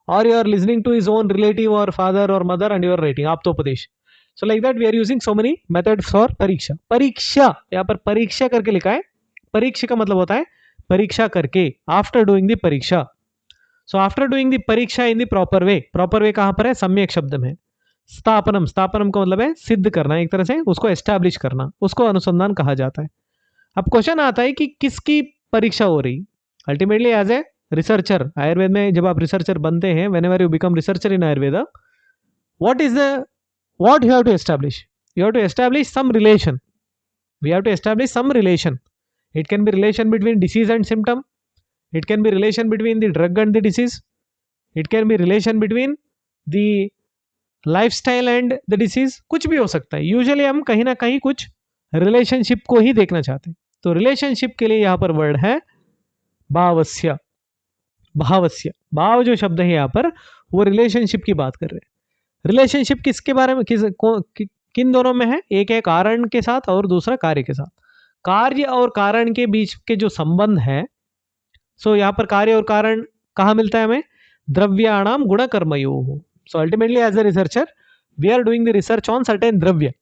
और you are listening to his own relative और फादर और mother and you are writing, aptopadesha. So like that we are using so many methods for pariksha. परीक्षा, यहाँ पर परीक्षा करके लिखा है, परीक्षा का मतलब होता है परीक्षा करके, आफ्टर डूइंग द परीक्षा। सो आफ्टर डूइंग द परीक्षा in the proper way, proper way कहां पर है? सम्यक शब्द में। स्थापनम, स्थापनम का मतलब है सिद्ध करना, एक तरह से उसको एस्टैब्लिश करना, उसको अनुसंधान कहा जाता है। अब क्वेश्चन आता है कि किसकी परीक्षा हो रही? Ultimately as a researcher, Ayurveda में जब आप रिसर्चर बनते हैं, whenever you become researcher in Ayurveda, what you have to establish? You have to establish some relation. We have to establish some relation. It can be relation between disease and symptom. It can be relation between the drug and the disease. It can be relation between the lifestyle and the disease. कुछ भी हो सकता है। Usually हम कहीं ना कहीं कुछ रिलेशनशिप को ही देखना चाहते हैं। तो रिलेशनशिप के लिए यहाँ पर वर्ड है भावस्य। भावस्य, भाव जो शब्द है यहाँ पर, वो रिलेशनशिप की बात कर रहे हैं। रिलेशनशिप किसके बारे में, किन दोनों में है? एक है कारण के साथ और दूसरा कार्य के साथ। कार्य और कारण के बीच के जो संबंध है, सो यहाँ पर कार्य और कारण कहाँ मिलता है हमें? द्रव्याणाम गुणकर्मयोः। So ultimately as a researcher we are doing the research on certain dravya.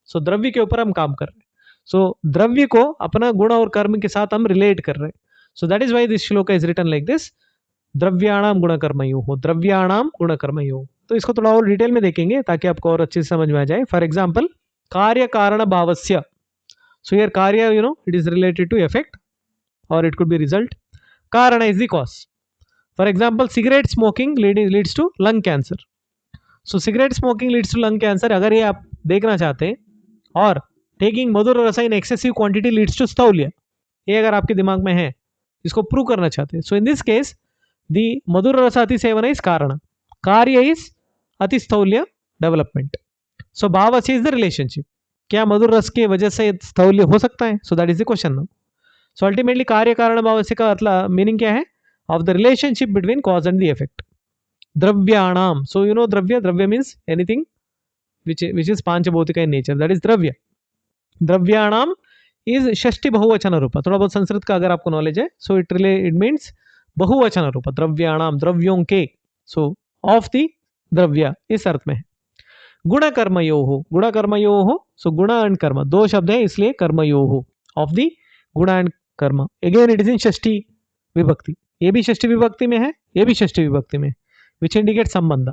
So द्रव्य के ऊपर हम काम कर रहे हैं। सो द्रव्य को अपना गुण और कर्म के साथ हम रिलेट कर रहे हैं। सो दैट इज वाई दिस श्लोक इज रिटन लाइक दिस, द्रव्याणाम गुणकर्मयोः, द्रव्याणाम गुणकर्मयोः। तो इसको थोड़ा और डिटेल में देखेंगे ताकि आपको और अच्छे से समझ में आ जाए। फॉर एग्जाम्पल कार्य कारण भावस्य, सो हियर कार्य, you know, it is related to effect और इट कुड बी रिजल्ट। कारण is the cause. For example cigarette smoking leads to lung cancer. So cigarette smoking leads to lung cancer, अगर ये आप देखना चाहते हैं, और टेकिंग मधुर रस इन एक्सेसिव क्वांटिटी लीड्स टू स्थौल्य, ये अगर आपके दिमाग में है, इसको प्रूव करना चाहते हैं। सो इन दिस केस दी मधुर रस अति सेवन इज कारण, karya is ati sthaulya development. So bhavasya is the relationship. क्या मधुर रस की वजह से स्थौल्य हो सकता है? So that is the question now. So ultimately कार्य कारण भावस्य का मतलब मीनिंग क्या है? Of the relationship between cause and the effect. द्रव्याणाम, so you know dravya means anything which is panchabhautik in nature, that is द्रव्य। द्रव्याणाम इज षष्ठी बहुवचन रूप, थोड़ा बहुत संस्कृत का अगर आपको नॉलेज है, सो इट मीन्स बहुवचन रूप, द्रव्याणाम, द्रव्यों के, सो ऑफ द द्रव्य, इस अर्थ में है। गुण कर्मयोः, गुण कर्मयोः, सो गुण एंड कर्म दो शब्द है, इसलिए कर्मयोः, ऑफ द गुण एंड कर्म। अगेन इट इज इन षष्ठी विभक्ति, ये भी षष्ठी विभक्ति में है, ये भी षष्ठी विभक्ति में, विच इंडिकेट संबंध।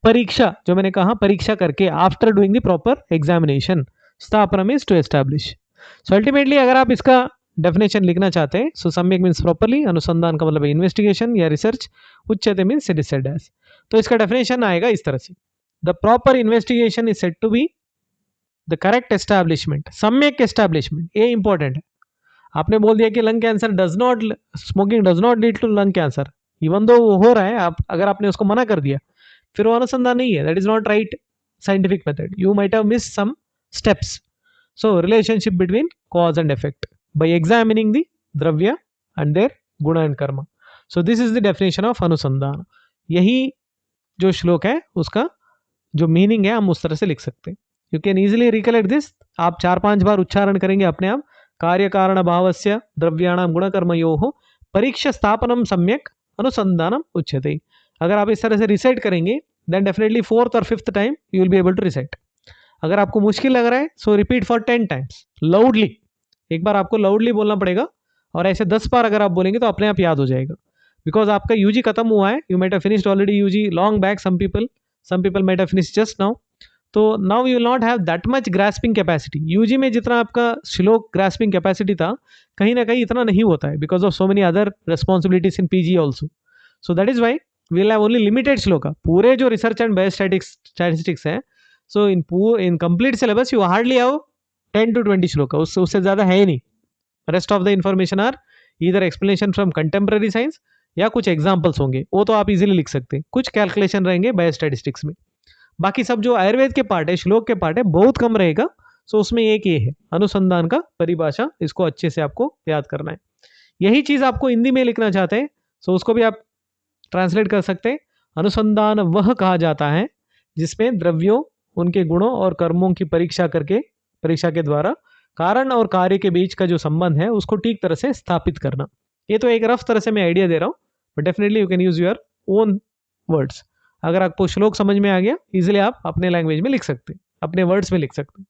परीक्षा, जो मैंने कहा परीक्षा करके, after doing the proper examination. Sthapana means to establish. So ultimately अगर आप इसका डेफिनेशन लिखना चाहते हैं, सो सम्यक मीन्स प्रॉपरली, अनुसंधान का मतलब इन्वेस्टिगेशन या रिसर्च, उच्यते means it is said as. तो इसका डेफिनेशन आएगा इस तरह से, the proper investigation is said to be the correct establishment, सम्यक एस्टैब्लिशमेंट, ये इंपॉर्टेंट है। आपने बोल दिया कि lung cancer does not, smoking does not lead to lung cancer, even though वो हो रहा है, आप अगर आपने उसको मना कर दिया फिर वो अनुसंधान नहीं है, that is not right scientific method. You might have missed some steps. So relationship between cause and effect by examining the dravya and their guna and karma. So this is the definition of anusandhana. यही जो श्लोक है उसका जो meaning है हम उस तरह से लिख सकते हैं. You can easily recollect this. आप 4-5 बार उच्चारण करेंगे अपने आप. कार्य कारण भावस्य द्रव्याणाम गुणकर्मयोः परीक्ष्य स्थापनम सम्यक अनुसंधानम उच्यते. अगर आप इस तरह से रिसाइट करेंगे then definitely 4th or 5th time you will be able to recite. अगर आपको मुश्किल लग रहा है so repeat for 10 times loudly. एक बार आपको loudly बोलना पड़ेगा और ऐसे 10 बार अगर आप बोलेंगे तो अपने आप याद हो जाएगा. बिकॉज आपका यूजी खत्म हुआ है, you might have finished already UG long back, some people might have finished just now. तो now you will not have that much grasping capacity. UG में जितना आपका श्लोक grasping capacity था कहीं ना कहीं इतना नहीं होता है because of so many other responsibilities in PG also. So that is why we'll have only limited shloka. पूरे जो research and biostatistics है, so in complete syllabus you hardly have 10 to 20 shloka. उससे ज़्यादा है ही नहीं. Rest of the information are either explanation from contemporary science या कुछ examples होंगे, वो तो आप इजीली लिख सकते हैं. कुछ कैलकुलेशन रहेंगे बायोस्टैटिस्टिक्स में. बाकी सब जो आयुर्वेद के पार्ट है, श्लोक के पार्ट है, बहुत कम रहेगा. सो उसमें एक ये है अनुसंधान का परिभाषा, इसको अच्छे से आपको याद करना है. यही चीज़ आपको हिंदी में लिखना चाहते हैं सो उसको भी आप ट्रांसलेट कर सकते हैं. अनुसंधान वह कहा जाता है जिसमें द्रव्यों, उनके गुणों और कर्मों की परीक्षा के द्वारा कारण और कार्य के बीच का जो संबंध है उसको ठीक तरह से स्थापित करना. ये तो एक रफ तरह से मैं आइडिया दे रहा हूँ, but definitely you can use your own words. अगर आपको श्लोक समझ में आ गया इजिली आप अपने लैंग्वेज में लिख सकते हैं, अपने वर्ड्स में लिख सकते हैं.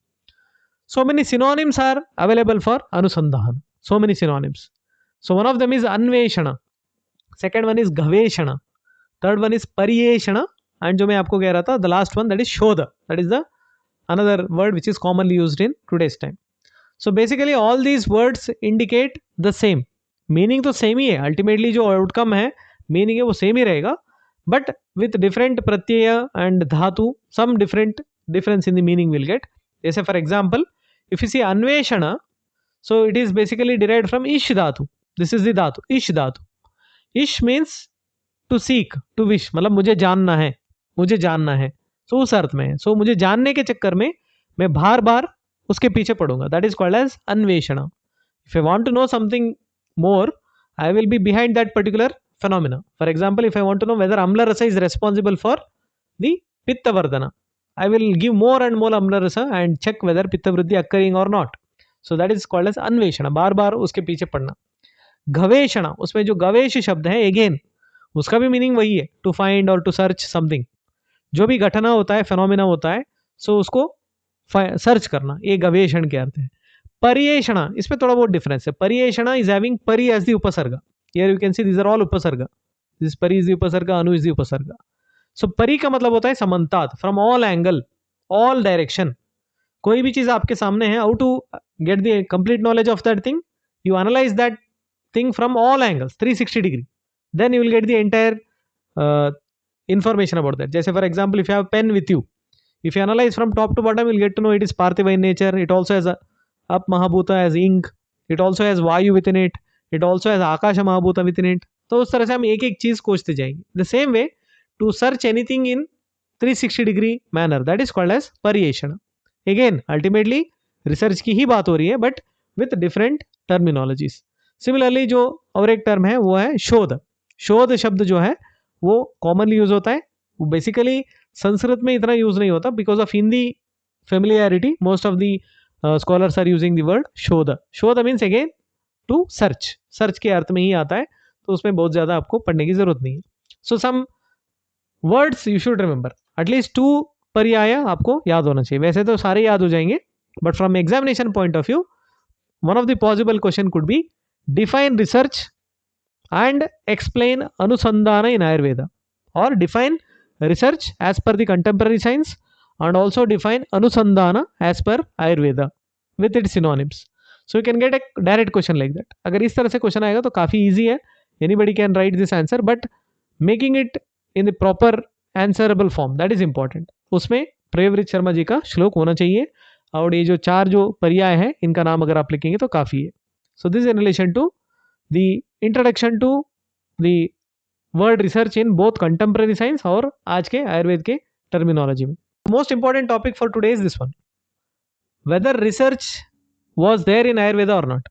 So many synonyms are available for anusandhan. So many synonyms. So one of them is anveshan, second one is gaveshan, third one is paryeshan, and जो मैं आपको कह रहा था the last one that is shodh. That is the another word which is commonly used in today's time. So basically all these words indicate the same meaning. तो same ही है ultimately, जो आउटकम है मीनिंग है वो सेम ही रहेगा, but with different प्रत्यय एंड धातु some difference in the meaning will get. जैसे for example if you see अन्वेषण, so it is basically derived from इश धातु. दिस इज द धातु इश धातु. इश means to seek, to wish, मतलब मुझे जानना है, मुझे जानना है. सो उस अर्थ में है. सो मुझे जानने के चक्कर में मैं बार बार उसके पीछे पड़ूंगा. दैट इज कॉल्ड एज अन्वेषण. If I want to know something more, I will be behind that particular phenomena. For example, if I want to know whether Amla Rasa is responsible for the Pitta Vardhana, I will give more and more Amla Rasa and check whether Pitta Vriddhi occurring or not. So that is called as Anveshana. बार बार उसके पीछे पड़ना. गवेषणा, उसमें जो गवेश शब्द है again उसका भी मीनिंग वही है, टू फाइंड और टू सर्च समथिंग. जो भी घटना होता है, फेनोमेना होता है, सो उसको सर्च करना, ये गवेषण के अर्थ है. पर्येषणा, इसमें थोड़ा बहुत डिफरेंस है. पर्येषणा इज हैविंग परि एज द उपसर्ग. Here you can see these are all उपसर्ग. दिस परि इज द उपसर्ग, अनु इज द उपसर्ग. सो परि का मतलब होता है समन्तात, from all angle, all direction. कोई भी चीज आपके सामने है, how to get the complete knowledge of that thing, you analyze that thing from all angles 360 degree, then you will get the entire information about that. जैसे for example if you have pen with you, if you analyze from top to bottom, you will get to know it is parthiv in nature. It also has up Mahabhuta as ink, it also has Vayu within it, it also has Akasha Mahabhuta within it. तो उस तरह से हम एक एक चीज खोजते जाएंगे. The same way to search anything in 360 degree manner, that is called as पर्येषण. Again ultimately research की ही बात हो रही है, but with different terminologies. Similarly जो और एक टर्म है वो है शोध. शोध शब्द जो है वो कॉमनली यूज होता है, वो बेसिकली संस्कृत में इतना यूज नहीं होता because of Hindi familiarity. Most of the scholars are using the word शोध. शोध means again to search, search के अर्थ में ही आता है, तो उसमें बहुत ज्यादा आपको पढ़ने की जरूरत नहीं है. So some words you should remember, एटलीस्ट 2 पर्याय आपको याद होना चाहिए. वैसे तो सारे याद हो जाएंगे, but from examination point of view one of the possible question could be define research and explain अनुसंधान इन आयुर्वेदा, और define research as per the contemporary science and also define anusandhana as per ayurveda with its synonyms. So you can get a direct question like that. अगर इस तरह से question आएगा तो काफी easy है, anybody can write this answer, but making it in the proper answerable form, that is important. उसमें प्रियव्रत शर्मा जी का श्लोक होना चाहिए, और ये जो 4 जो पर्याय है इनका नाम अगर आप लिखेंगे तो काफ़ी है. So this in relation to the introduction to the word research in both contemporary science और आज के आयुर्वेद के टर्मिनोलॉजी में. Most important topic for today is this one, whether research was there in Ayurveda और नॉट.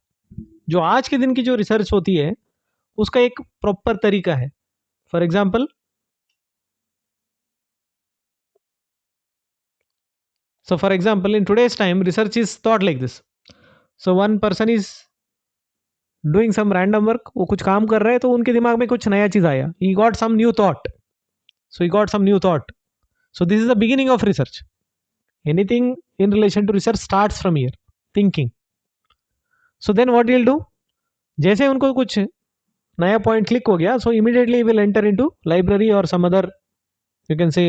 जो आज के दिन की जो रिसर्च होती है उसका एक प्रॉपर तरीका है. For example, so for example in today's time research is thought like this. So one person is doing some random work, वो कुछ काम कर रहे हैं तो उनके दिमाग में कुछ नया चीज आया, he got some new thought, so he got some new thought, so this is the beginning of research. Anything in relation to research starts from here, thinking. So then what he'll do, जैसे उनको कुछ नया point click हो गया, so immediately he will enter into library or some other you can say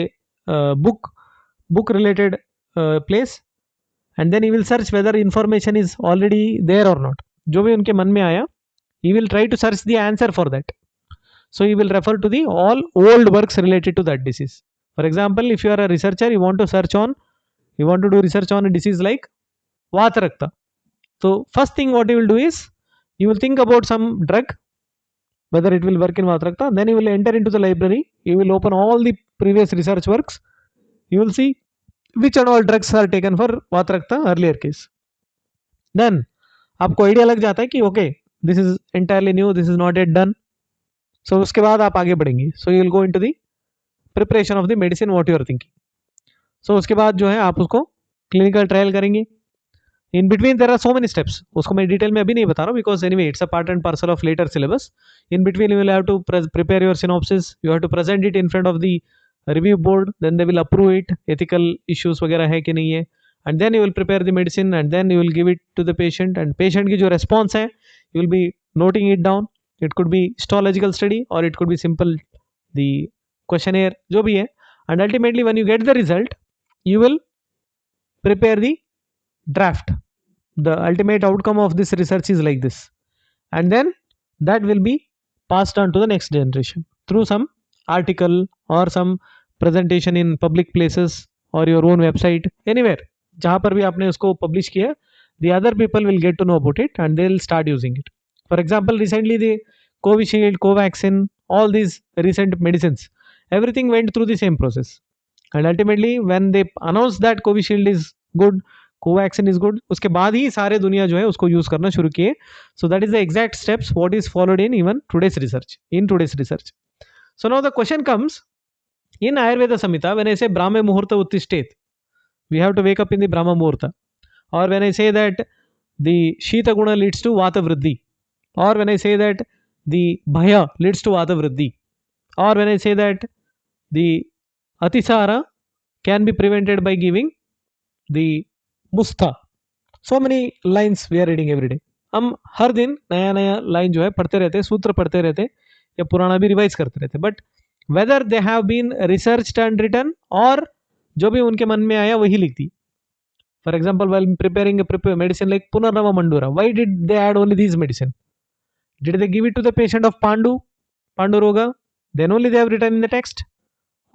book related place, and then he will search whether information is already there or not. जो भी उनके मन में आया, he will try to search the answer for that. So he will refer to the all old works related to that disease. For example, if you are a researcher, you want to do research on a disease like Vata Rakta. So first thing what you will do is, you will think about some drug, whether it will work in Vata Rakta. Then you will enter into the library, you will open all the previous research works, you will see which and all drugs are taken for Vata Rakta earlier case. Then आपको idea लग जाता है कि okay this is entirely new, this is not yet done. So उसके बाद आप आगे बढ़ेंगे. So you will go into the preparation of the medicine what you are thinking. So उसके बाद जो है आप उसको क्लिनिकल ट्रायल करेंगे. In between there are so many steps, उसको मैं डिटेल में अभी नहीं बता रहा हूँ because anyway it's a part and parcel of latter syllabus. In between you will have to prepare your synopsis, you have to present it in front of the review board, then they will approve it, ethical issues वगैरह है कि नहीं है, and then you will prepare the medicine and then you will give it to the patient, and patient की जो response है you will be noting it down. It could be histological study or it could be simple the questionnaire, जो भी है, and ultimately when you get the result you will prepare the draft. The ultimate outcome of this research is like this, and then that will be passed on to the next generation through some article or some presentation in public places or your own website, anywhere जहाँ पर भी आपने उसको publish किया, the other people will get to know about it and they will start using it. For example, recently the Covishield, Covaxin, all these recent medicines, everything went through the same process, and ultimately when they announced that Covishield is good, Covaxin is good, उसके बाद ही सारे दुनिया जो है उसको use करना शुरू किए. So that is the exact steps what is followed in even today's research. So now the question comes, in Ayurveda Samhita, when I say Brahme Muhurta Uttishtet, we have to wake up in the Brahma Muhurta. Or when I say that the Shita Guna leads to Vata Vriddhi, or when I say that the Bhaya leads to Vata Vriddhi, or when I say that the Atisara can be prevented by giving the Mustha. So many lines we are reading every day. हम हर दिन नया नया line जो है पढ़ते रहते, सूत्र पढ़ते रहते, या पुराना भी रिवाइज करते रहते. But whether they have been researched and written, और जो भी उनके मन में आया वही लिख दी. For example, while preparing a medicine like Punarnava Mandura, why did they add only these medicine? Did they give it to the patient of Pandu Roga? Then only they have written in the text.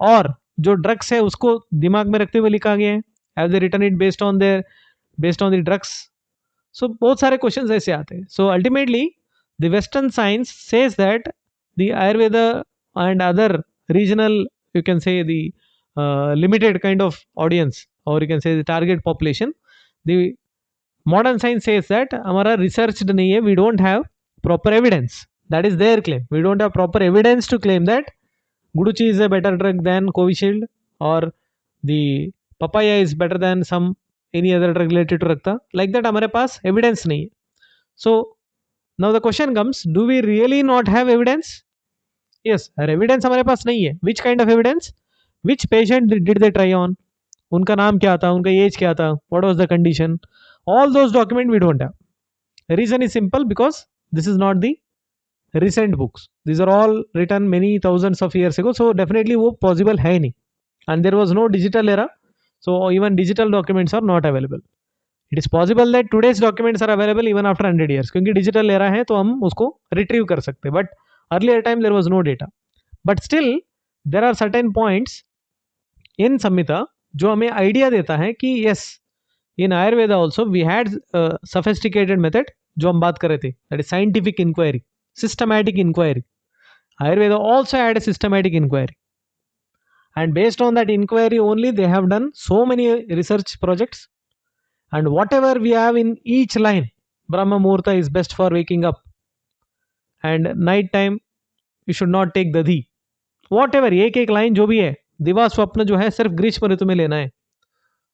और जो drugs है उसको दिमाग में रखते हुए लिखा गया है, have they written it based on the drugs? So बहुत सारे क्वेश्चंस ऐसे आते हैं. So ultimately the Western science says that the Ayurveda and other regional, you can say the limited kind of audience, or you can say the target population, the modern science says that हमारा researched नहीं है, we don't have proper evidence. That is their claim. We don't have proper evidence to claim that Guduchi is a better drug than Covishield, or the papaya is better than any other drug related to Rakta. Like that हमारे पास evidence नहीं है. So now the question comes, do we really not have evidence? Yes, evidence हमारे पास नहीं है. Which kind of evidence? Which patient did they try on? उनका नाम क्या था, उनका एज क्या था, what was the condition? All those documents we don't have. The reason is simple, because this is not the recent books. These are all written many thousands of years ago. So definitely वो possible है नहीं. And there was no digital era. So even digital documents are not available. It is possible that today's documents are available even after 100 years. क्योंकि digital era है तो हम उसको retrieve कर सकते. But earlier time there was no data. But still there are certain points in Samhita जो हमें idea देता है कि yes, in Ayurveda also we had sophisticated method जो हम बात कर रहे थे, that is scientific inquiry, systematic inquiry. Ayurveda also had a systematic inquiry, and based on that inquiry only they have done so many research projects. And whatever we have in each line, Brahma Muhurta is best for waking up, and night time you should not take Dadhi. Whatever, एक एक line जो भी है, दिवा स्वप्न जो है सिर्फ ग्रीष्म ऋतु में लेना है.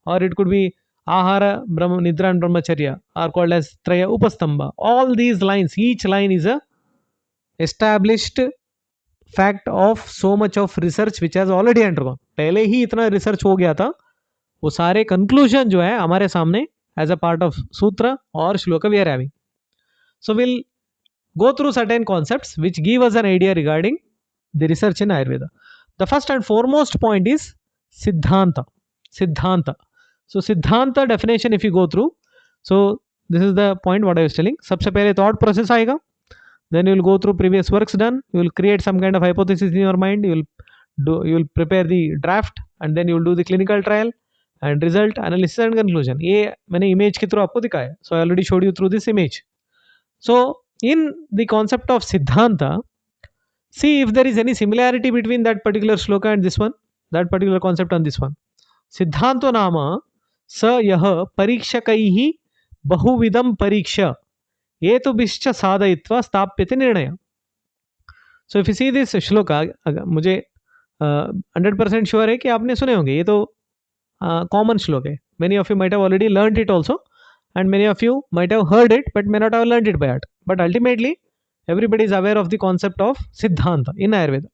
और it could be ahara brahma nidra and brahmacharya are called as traya upastamba. All these lines, each line is a established fact of so much of research which has already undergone. पहले ही इतना research हो गया था, वो सारे conclusion जो है हमारे सामने as a part of sutra और shloka we are having. So will go through certain concepts which give us an idea regarding the research in Ayurveda. The first and foremost point is siddhanta. Siddhanta. So siddhanta definition if you go through, so this is the point what I was telling. सबसे पहले thought process आएगा, then you will go through previous works done, you will create some kind of hypothesis in your mind, you will prepare the draft, and then you will do the clinical trial and result analysis and conclusion. ये मैंने image के through आपको दिखाया, so I already showed you through this image. So in the concept of siddhanta, see if there is any similarity between that particular shloka and this one, that particular concept and this one. सिद्धांतो नाम स यह परीक्षकैः बहुविधं परीक्ष्य हेतुभिश्च साधयित्वा स्थाप्यते निर्णय. सो if you see this shloka, मुझे 100% sure है कि आपने सुने होंगे, ये तो कॉमन श्लोक है. Many of you might have already learned it also, and many of you might have heard it but may not have learned it by heart. But ultimately everybody is aware of the concept of siddhanta in ayurveda.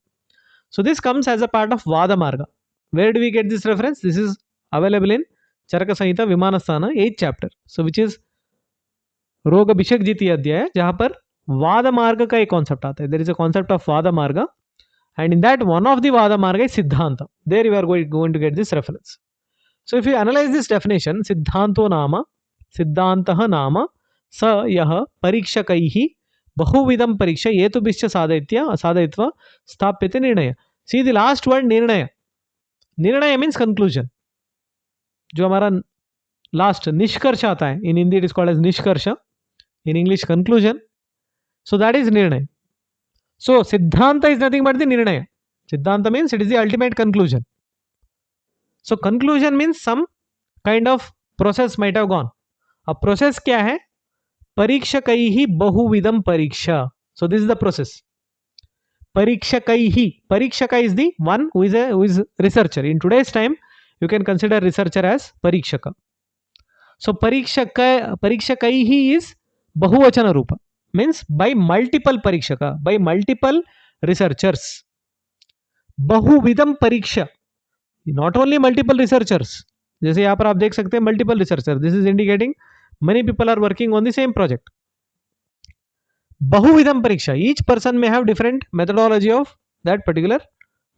So this comes as a part of vada marga. Where do we get this reference? This is available in charaka samhita vimanasthana 8th chapter, so which is रोग अभिषेक द्वितीय अध्याय, जहां पर वाद मार्ग का एक concept आता है. There is a concept of vada marga, and in that one of the vada marga is siddhanta. There you are going to get this reference. So if you analyze this definition, सिद्धांतो नाम, सिद्धांतः नाम स यः परीक्षकैः बहुविधं परीक्ष्य हेतुभिश्च साधयित्वा स्थाप्यते निर्णय. सी द लास्ट वर्ड निर्णय. निर्णय मीन्स कंक्लूजन. जो हमारा लास्ट निष्कर्ष आता है, in Hindi it is called as nishkarsha, in English conclusion. So that is nirnaya. So siddhanta is nothing but the nirnaya. Siddhanta means it is the ultimate conclusion. So conclusion means some kind of process might have gone. A process क्या है? परीक्षकैः बहुविधं परीक्षा. So this is the process. परीक्षकैः. Parikshaka is the one who is researcher. In today's time you can consider researcher as parikshaka. So parikshakaihi is bahuvachana rupa, means by multiple parikshaka, by multiple researchers. बहुविधम परीक्षा, not only multiple researchers. जैसे यहाँ पर आप देख सकते हैं multiple researchers. This is indicating many people are working on the same project. बहुविधम परीक्षा, each person may have different methodology of that particular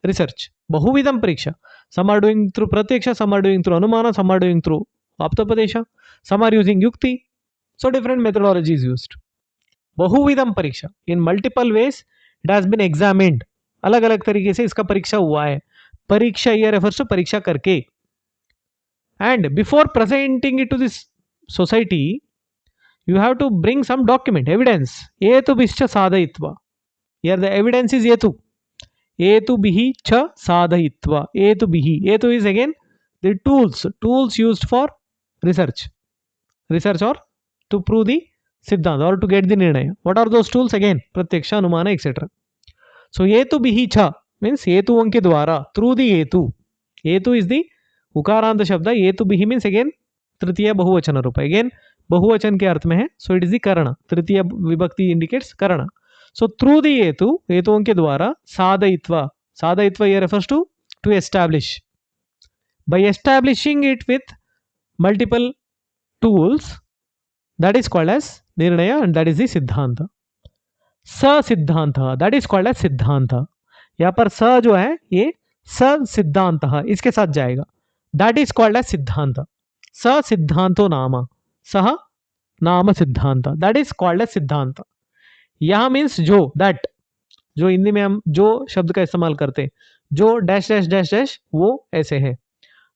research. बहुविधम परीक्षा, some are doing through pratyaksha, some are doing through anumana, some are doing through aptapadesha, some are using yukti. So different methodology is used. बहुविधम परीक्षा, in multiple ways it has been examined. अलग अलग तरीके से इसका परीक्षा हुआ है. परीक्षा here refers to परीक्षा करके. And before presenting it to this society, you have to bring some document, evidence. हेतुभिश्च साधयित्वा. Here the evidence is हेतु. हेतुभिः च साधयित्वा. हेतुभिः. हेतु is again the tools used for research or to prove the siddhanta or to get the nirnaya. What are those tools? Again pratyaksha, anumana, etc. So hetubihi cha means hetuon के द्वारा, through the hetu. Hetu is the उकारांत शब्द. हेतुबिहि means again तृतीय बहुवचन रूप, again बहुवचन के अर्थ में है. So it is the करण. तृतीय विभक्ति indicates Karan. So through the hetu, हेतुओं के द्वारा, साधयित्वा. साधयित्वा here refers to establish. By establishing it with multiple tools, that is called as निर्णय, and that is the सिद्धांत. स सिद्धांत, that is called as सिद्धांत. यहाँ पर स जो है ये स सिद्धांत इसके साथ जाएगा. That is called as सिद्धांत. स सिद्धांतो नाम, सह नाम सिद्धांत, that is called as सिद्धांत. यहाँ मीन्स जो, that, जो हिंदी में हम जो शब्द का इस्तेमाल करते हैं, जो डैश डैश डैश डैश, वो ऐसे है.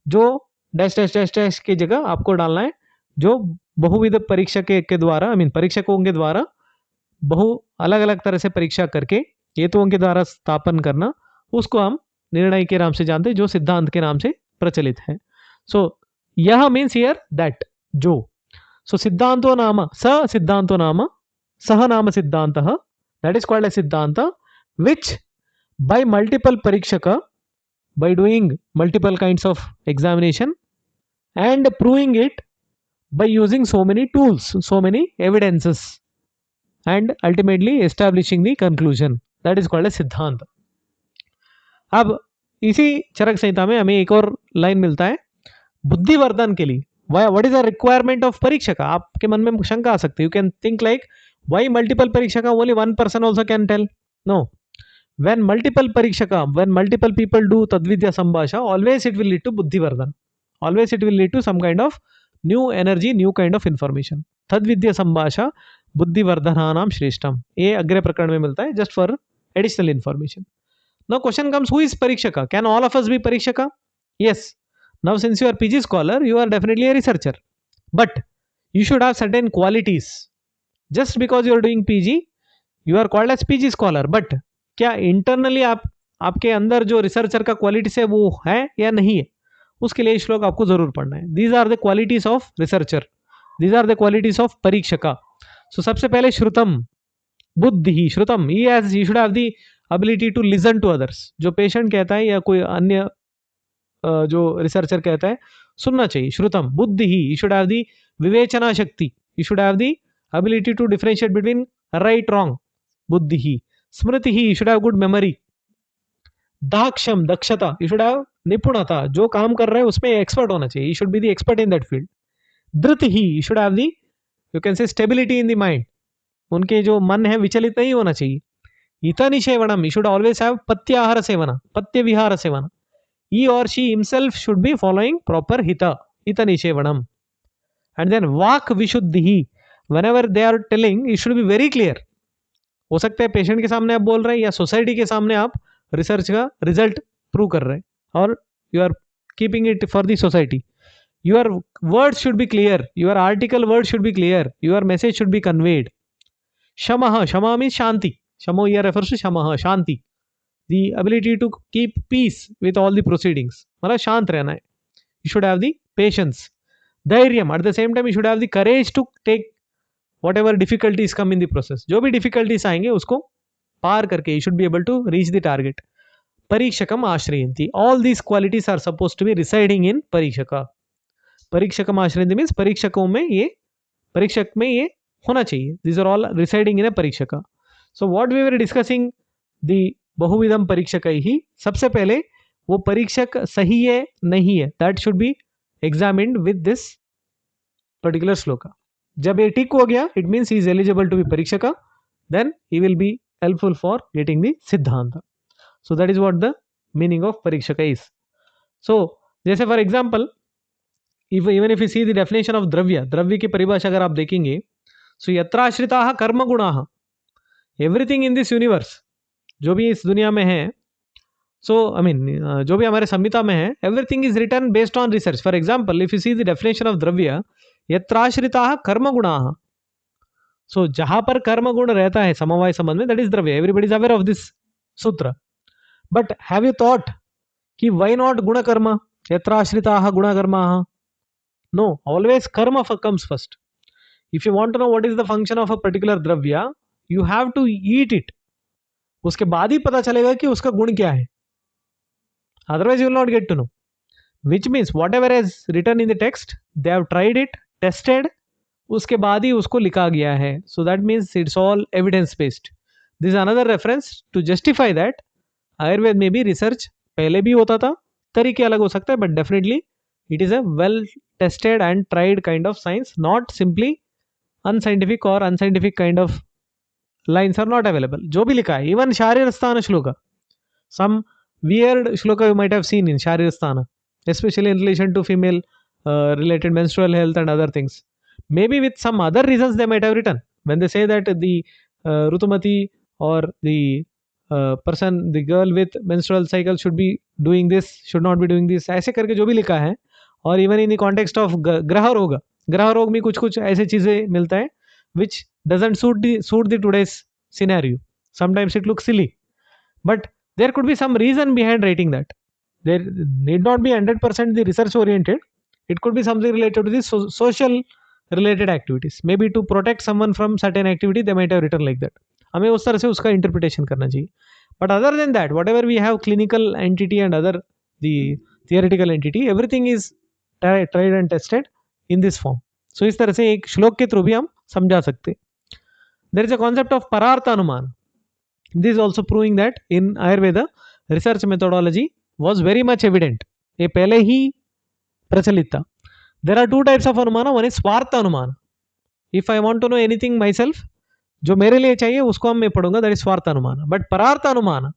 जो डैश डैश डैश डैश की जगह आपको डालना है जो बहुविध परीक्षा के द्वारा आई मीन परीक्षकों के द्वारा बहु अलग अलग तरह से परीक्षा करके हेतुओं के द्वारा स्थापन करना, उसको हम निर्णय के नाम से जानते हैं, जो सिद्धांत के नाम से प्रचलित है. सो यह मीन्स हियर दैट, जो. सो सिद्धांतो नाम स सिद्धांतो नाम सह नाम सिद्धांतः, दैट इज कॉल्ड ए सिद्धांत which by multiple parikshaka, by doing multiple kinds of examination and proving it by using so many tools, so many evidences, and ultimately establishing the conclusion, that is called a सिद्धांत. अब इसी चरक संहिता में हमें एक और line मिलता है बुद्धिवर्धन के लिए. What is the requirement of parikshaka. आपके मन में शंका आ सकती है. You can think like why multiple parikshaka, only one person also can tell. No, when multiple parikshaka, when multiple people do tadvidya sambhasha, always it will lead to buddhivardhan, always it will lead to some kind of new energy, new kind of information. तद्विद्या संभाषा बुद्धिवर्धनानाम श्रेष्ठम, ये अग्रे प्रकरण में मिलता है, just for additional information. Now question comes, who is parikshaka. Can all of us be parikshaka? Yes. Now since you are PG scholar, you are definitely a researcher, but you should have certain qualities. Just because you are doing PG, you are called as PG scholar, but क्या internally आपके अंदर जो researcher का qualities है वो है या नहीं है, उसके लिए श्लोक आपको जरूर पढ़ना है. These are the qualities of researcher, these are the qualities of parikshaka. So सबसे पहले श्रुतम, बुद्धि. Shrutam, he should have the ability to listen to others. जो पेशेंट कहता है या कोई अन्य जो रिसर्चर कहता है, सुनना चाहिए. श्रुतम. बुद्धि, ही should have the vivechana shakti, he should have the ability to differentiate between right wrong. Buddhi ही. स्मृति ही, you should have good memory. दाक्षम, दक्षता, you should have निपुणता, जो काम कर रहे हैं उसमें एक्सपर्ट होना चाहिए, you should be the expert in that field. Dhriti he, you should have the, you can say stability in the mind, उनके जो मन है विचलित नहीं होना चाहिए. हितनि सेवनम, you should always have पत्याहार सेवना, पत्य Vihar सेवना. He or she himself should be following proper hita, हितनि सेवनम. And then walk Vishuddhi, whenever they are telling, it should be very clear. हो सकता है पेशेंट के सामने आप बोल रहे हैं या सोसाइटी के सामने आप रिसर्च का रिजल्ट प्रूव कर रहे हैं, और you are keeping it for the society. Your word should be clear, your article word should be clear, your message should be conveyed. शमः, क्षमा मीन्स शांति. शमो हियर रेफर्स टू शमः, शांति. The ability to keep peace with all the proceedings, मतलब शांत रहना है. You should have the patience. धैर्यम, at the same time you should have the courage to take whatever difficulties come in the process. जो भी difficulties आएंगे उसको पार करके you should be able to reach the target. परीक्षकम आश्रयन्ति, all these qualities are supposed to be residing in परीक्षका. परीक्षकम आश्रयन्ति means परीक्षकों में ये, परीक्षक में ये होना चाहिए. These are all residing in a परीक्षका. So what we were discussing the बहुविधम परीक्षकै ही, सबसे पहले वो परीक्षक सही है नहीं है, that should be examined with this particular shloka. जब ये टिक हो गया, it means he is eligible to be परीक्षका, then he will be helpful for getting the सिद्धांत. So that is what the meaning of परीक्षक इज. सो जैसे for example, even if you see the definition of द्रव्य, द्रव्य की परिभाषा अगर आप देखेंगे, सो यत्राश्रिताः कर्म गुणाः, एवरीथिंग इन दिस यूनिवर्स, जो भी इस दुनिया में है, सो आई मीन जो भी हमारे संहिता में है, everything is written based on research. For example, if you see the definition of dravya, यत्राश्रिताः कर्म गुणाः, सो जहां पर कर्म गुण रहता है समवाय संबंध में, दैट इज द्रव्य. Everybody is aware of this सूत्र. बट हैव यू थॉट कि व्हाई नॉट गुण कर्म, यत्राश्रिताः गुण कर्माः? नो, ऑलवेज कर्म comes first. If you want to know what is the function of a particular द्रव्य, you have to eat it. उसके बाद ही पता चलेगा कि उसका गुण क्या है, otherwise you will not get to know. Which means whatever is written in the text, they have tried it, tested, उसके बाद ही उसको लिखा गया है. So that means it's all evidence based. This is another reference to justify that Ayurveda में भी research पहले भी होता था, तरीके अलग हो सकता है, but definitely it is a well tested and tried kind of science, not simply unscientific or unscientific kind of lines are not available. जो भी लिखा है, even शारीरस्थान shloka, some weird shloka you might have seen in शारीरस्थान, especially in relation to female related menstrual health and other things. Maybe with some other reasons they might have written. When they say that the Rutumati or the person, the girl with menstrual cycle should be doing this, should not be doing this, ऐसे करके जो भी लिखा है, और even in the context of ग्रह रोग, ग्रह रोग में कुछ कुछ ऐसे चीजें मिलता है which doesn't suit the today's scenario. Sometimes it looks silly, but there could be some reason behind writing that. There need not be 100% the research oriented. It could be something related to the social related activities. Maybe to protect someone from certain activity, they might have written like that. हमें उस तरह से उसका interpretation करना चाहिए. But other than that, whatever we have clinical entity and other the theoretical entity, everything is tried and tested in this form. So इस तरह से एक श्लोक के थ्रू भी हम समझा सकते. There is a concept of parartha anuman. This is also proving that in Ayurveda, research methodology was very much evident. ये पहले ही प्रचलित था. There are two types of अनुमान. One is स्वार्थ अनुमान. If I want to know anything myself, जो मेरे लिए चाहिए उसको हम मैं पढ़ूंगा, that is स्वार्थ अनुमान. But परार्थ अनुमान,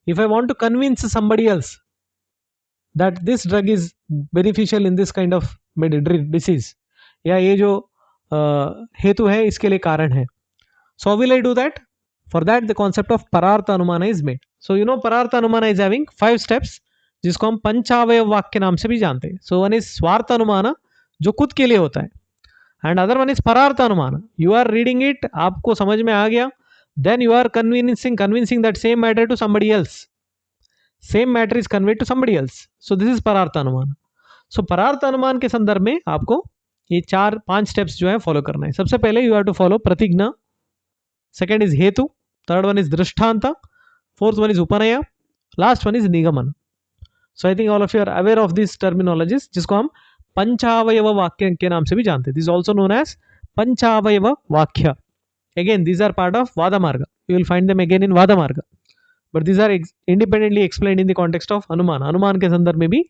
if I want to convince somebody else that this drug is beneficial in this kind of disease, या ये जो हेतु है इसके लिए कारण है, so how will I do that? For that the concept of parartha anumana is made. So you know parartha anumana is having 5 steps जिसको हम पंचावयव वाक्य के नाम से भी जानते हैं. So one is स्वार्थ अनुमान जो खुद के लिए होता है, and other one is parartha anumana. You are reading it, आपको समझ में आ गया, then you are convincing that same matter to somebody else. Same matter is conveyed to somebody else. So this is parartha anumana. So parartha अनुमान के संदर्भ में आपको ये 4-5 स्टेप्स जो है फॉलो करना है. सबसे पहले यू हैव टू फॉलो प्रतिज्ञा, सेकेंड इज हेतु, थर्ड वन इज दृष्टांत, फोर्थ वन इज उपनय, लास्ट वन इज निगमन. So I think all of you are aware of this terminologies जिसको हम पंचावयव वाक्य के नाम से भी जानते हैं. दिस ऑल्सो नोन एज पंचावयव वाक्य. Again these are part of वादमार्ग. You will find them again in वादमार्ग, but these are independently explained in the context of अनुमान. अनुमान के संदर्भ में भी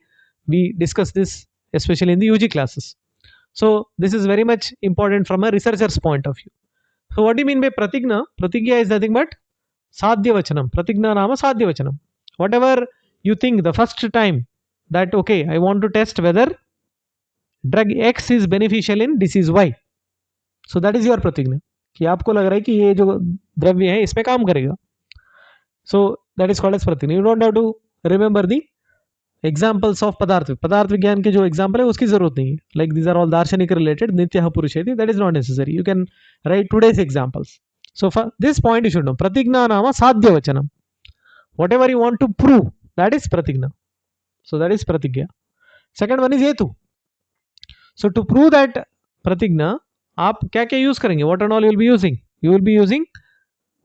we discuss this especially in the UG classes. So this is very much important from a researcher's point of view. So what do you mean by pratigna? Pratigya is nothing but sadhya vachanam. Pratigna nama sadhya vachanam. Whatever you think the first time that okay, I want to test whether drug X is beneficial in disease Y. So that is your pratigna. कि आपको लग रहा है कि ये जो द्रव्य है इसमें काम करेगा. So that is called as pratigna. You don't have to remember the examples of पदार्थ विज्ञान के जो एग्जाम्पल है उसकी जरूरत नहीं है. लाइक दीज आर ऑल दार्शनिक रिलेटेड, नित्य पुरुषेति, that is not necessary. You can write today's examples. So for this point you should know प्रतिज्ञा नाम साध्य वचनम. Whatever you want to prove that is प्रतिज्ञा. सो दैट इज प्रतिज्ञा. Second one is हेतु. So to prove that प्रतिज्ञा आप क्या क्या यूज करेंगे, what and all you will be using. You will be using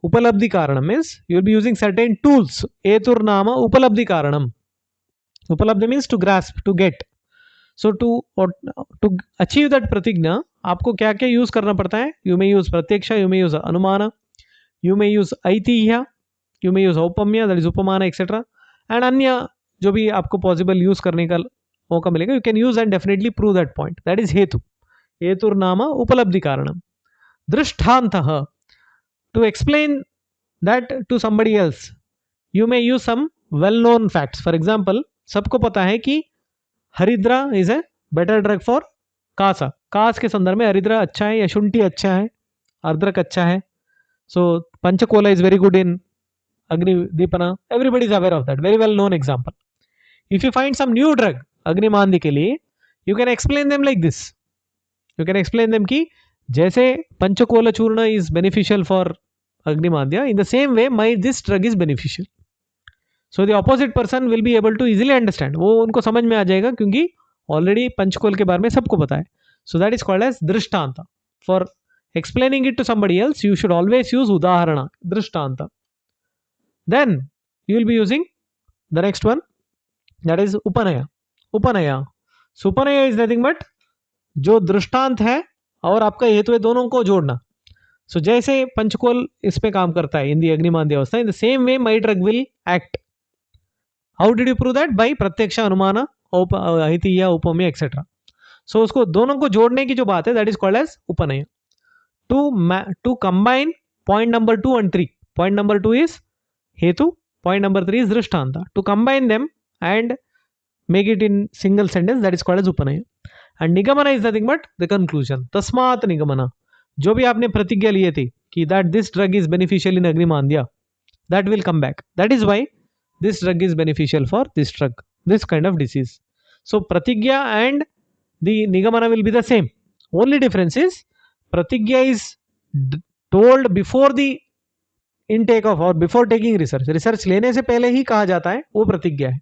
उपलब्धि कारणम, means you will be using certain tools. हेतुर्नाम उपलब्धि कारणम. उपलब्ध means to grasp, to get. So to achieve that pratigna आपको क्या क्या यूज करना पड़ता है. यू मे यूज प्रत्यक्ष, यू मे यूज अनुमान, यू मे यूज ऐतिह्य, यू मे यूज औपम्य, दैट इज उपमान एक्सेट्रा, एंड अन्य जो भी आपको पॉसिबल यूज करने का मौका मिलेगा, you can use and definitely prove that point. That is हेतु. हेतुर्नाम उपलब्धि कारणम. दृष्टान्तः, to explain that to somebody else you may use some well known facts. For example, सबको पता है कि हरिद्रा is a better drug for कासा. कास के संदर्भ में हरिद्रा अच्छा है या शुंठी अच्छा है, अर्द्रक अच्छा है. सो पंचकोला इज वेरी गुड इन अग्निदीपना. Everybody is aware of that, very well known example. If you find some new drug अग्निमांद्य के लिए, you can explain them like this. You can explain them कि जैसे पंचकोला चूर्ण इज बेनिफिशियल फॉर अग्निमांद्य, in the same way my this drug is beneficial. So the opposite person will be able to easily understand. वो उनको समझ में आ जाएगा क्योंकि ऑलरेडी पंचकोल के बारे में सबको पता है. So that is called as दृष्टांत. For explaining it to somebody else you should always use उदाहरण, दृष्टांत. Then you will be using the next one, that is उपनय. उपनय, सो उपनय इज नथिंग बट जो दृष्टांत है और आपका हेतु है दोनों को जोड़ना. सो जैसे पंचकोल इस पे काम करता है इन दी अग्निमांद्य अवस्था, इन the same way my drug will act. How did you prove that? By प्रत्यक्ष, अनुमान, ऐतिह्य, उपमेय एक्सेट्रा. सो उसको दोनों को जोड़ने की जो बात है दैट इज कॉल्ड एज उपनय. To combine point number 2 and 3. Point number 2 is हेतु, पॉइंट नंबर 3 इज दृष्टांत. To combine them and make it in single sentence, that is called as उपनय. एंड निगमन is nothing but the conclusion. तस्मात् निगमन, जो भी आपने प्रतिज्ञा लिए थी कि that this drug is beneficial in अग्निमांद्य, that will come back. That is Y this drug is beneficial for this drug, this kind of disease. So pratigya and the nigamana will be the same. Only difference is pratigya is told before the intake of or before taking research. Research लेने से पहले ही कहा जाता है, वो प्रतिज्ञा है.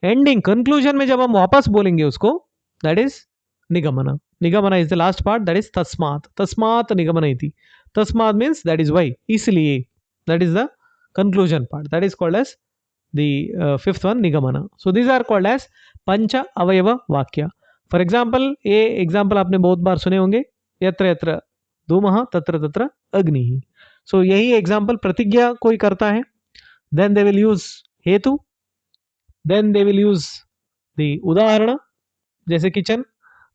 Ending conclusion में जब हम वापस बोलेंगे उसको, दैट इज निगमना. निगमना is the last part, that is तस्मात. तस्मात निगमनयति. तस्मात मीन्स दैट इज वाई, इसलिए. That is the conclusion part, that is called as the fifth one, nigamana. So these are called as pancha avayava vakya. For example, ये example आपने बहुत बार सुने होंगे, यत्र यत्र धूमः तत्र तत्र अग्निः. So यही example प्रतिज्ञा कोई करता है, then they will use हेतु, then they will use the उदाहरण जैसे kitchen,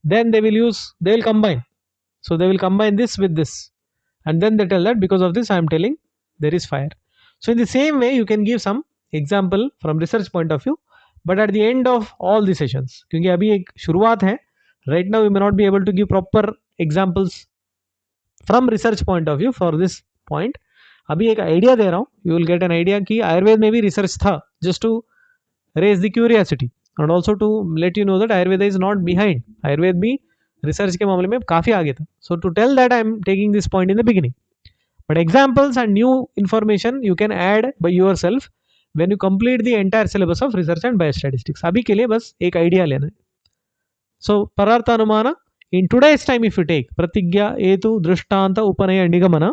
then they will combine. So they will combine this with this, and then they tell that because of this I am telling there is fire. So in the same way you can give some example from research point of view, but at the end of all the sessions, क्योंकि अभी एक शुरुआत है, right now we may not be able to give proper examples from research point of view for this point. अभी एक idea दे रहा हूँ, you will get an idea कि आयुर्वेद में भी रिसर्च था, just to raise the curiosity and also to let you know that Ayurveda is not behind. Ayurveda भी research के मामले में काफ़ी आगे था. So to tell that I am taking this point in the beginning. But examples and new information you can add by yourself when you complete the entire syllabus of research and biostatistics. अभी के लिए बस एक idea लेना है. So paraarthanumana, in today's time if you take pratigya, hetu, drishtanta, upanaya, nigamana.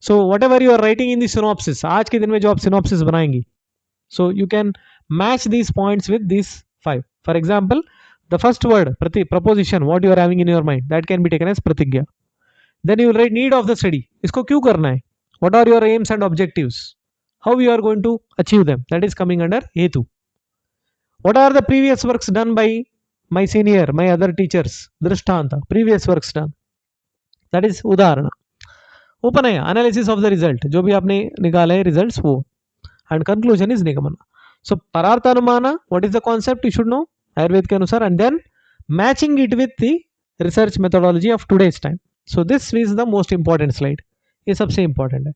So whatever you are writing in the synopsis, आज के दिन में जो आप synopsis बनाएंगी, so you can match these points with these 5. For example, the first word proposition what you are having in your mind, that can be taken as pratigya. Then you will write need of the study. इसको क्यों करना है? What are your aims and objectives? How you are going to achieve them? That is coming under hetu. What are the previous works done by my senior, my other teachers? Drishtanta, previous works done. That is udaharana. Upanaya, analysis of the result. जो भी आपने निकाला है results वो. And conclusion is nigamana. So pararthanumana, what is the concept you should know? Ayurved के अनुसार, and then matching it with the research methodology of today's time. So this is the most important slide. ये सबसे important है.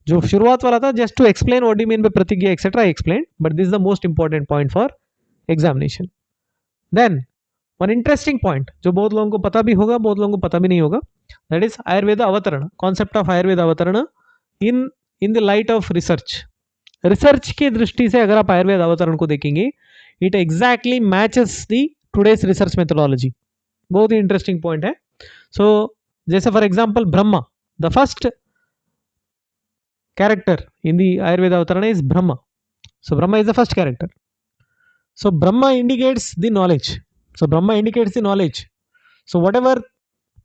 जो शुरुआत वाला था just to explain what do you mean by pratigya etc. I explained, but this is the most important point for examination. Then one interesting point जो बहुत लोगों को पता भी होगा, बहुत लोगों को पता भी नहीं होगा, that is Ayurveda avatarana. Concept of Ayurveda avatarana in the light of research. Research की दृष्टि से अगर आप आयुर्वेद अवतरण को देखेंगे, it exactly matches the today's research methodology. बहुत ही इंटरेस्टिंग पॉइंट है. So जैसे for example Brahma, the first character in the Ayurveda अवतरण is Brahma. So Brahma is the first character. So Brahma indicates the knowledge. So Brahma indicates the knowledge. So whatever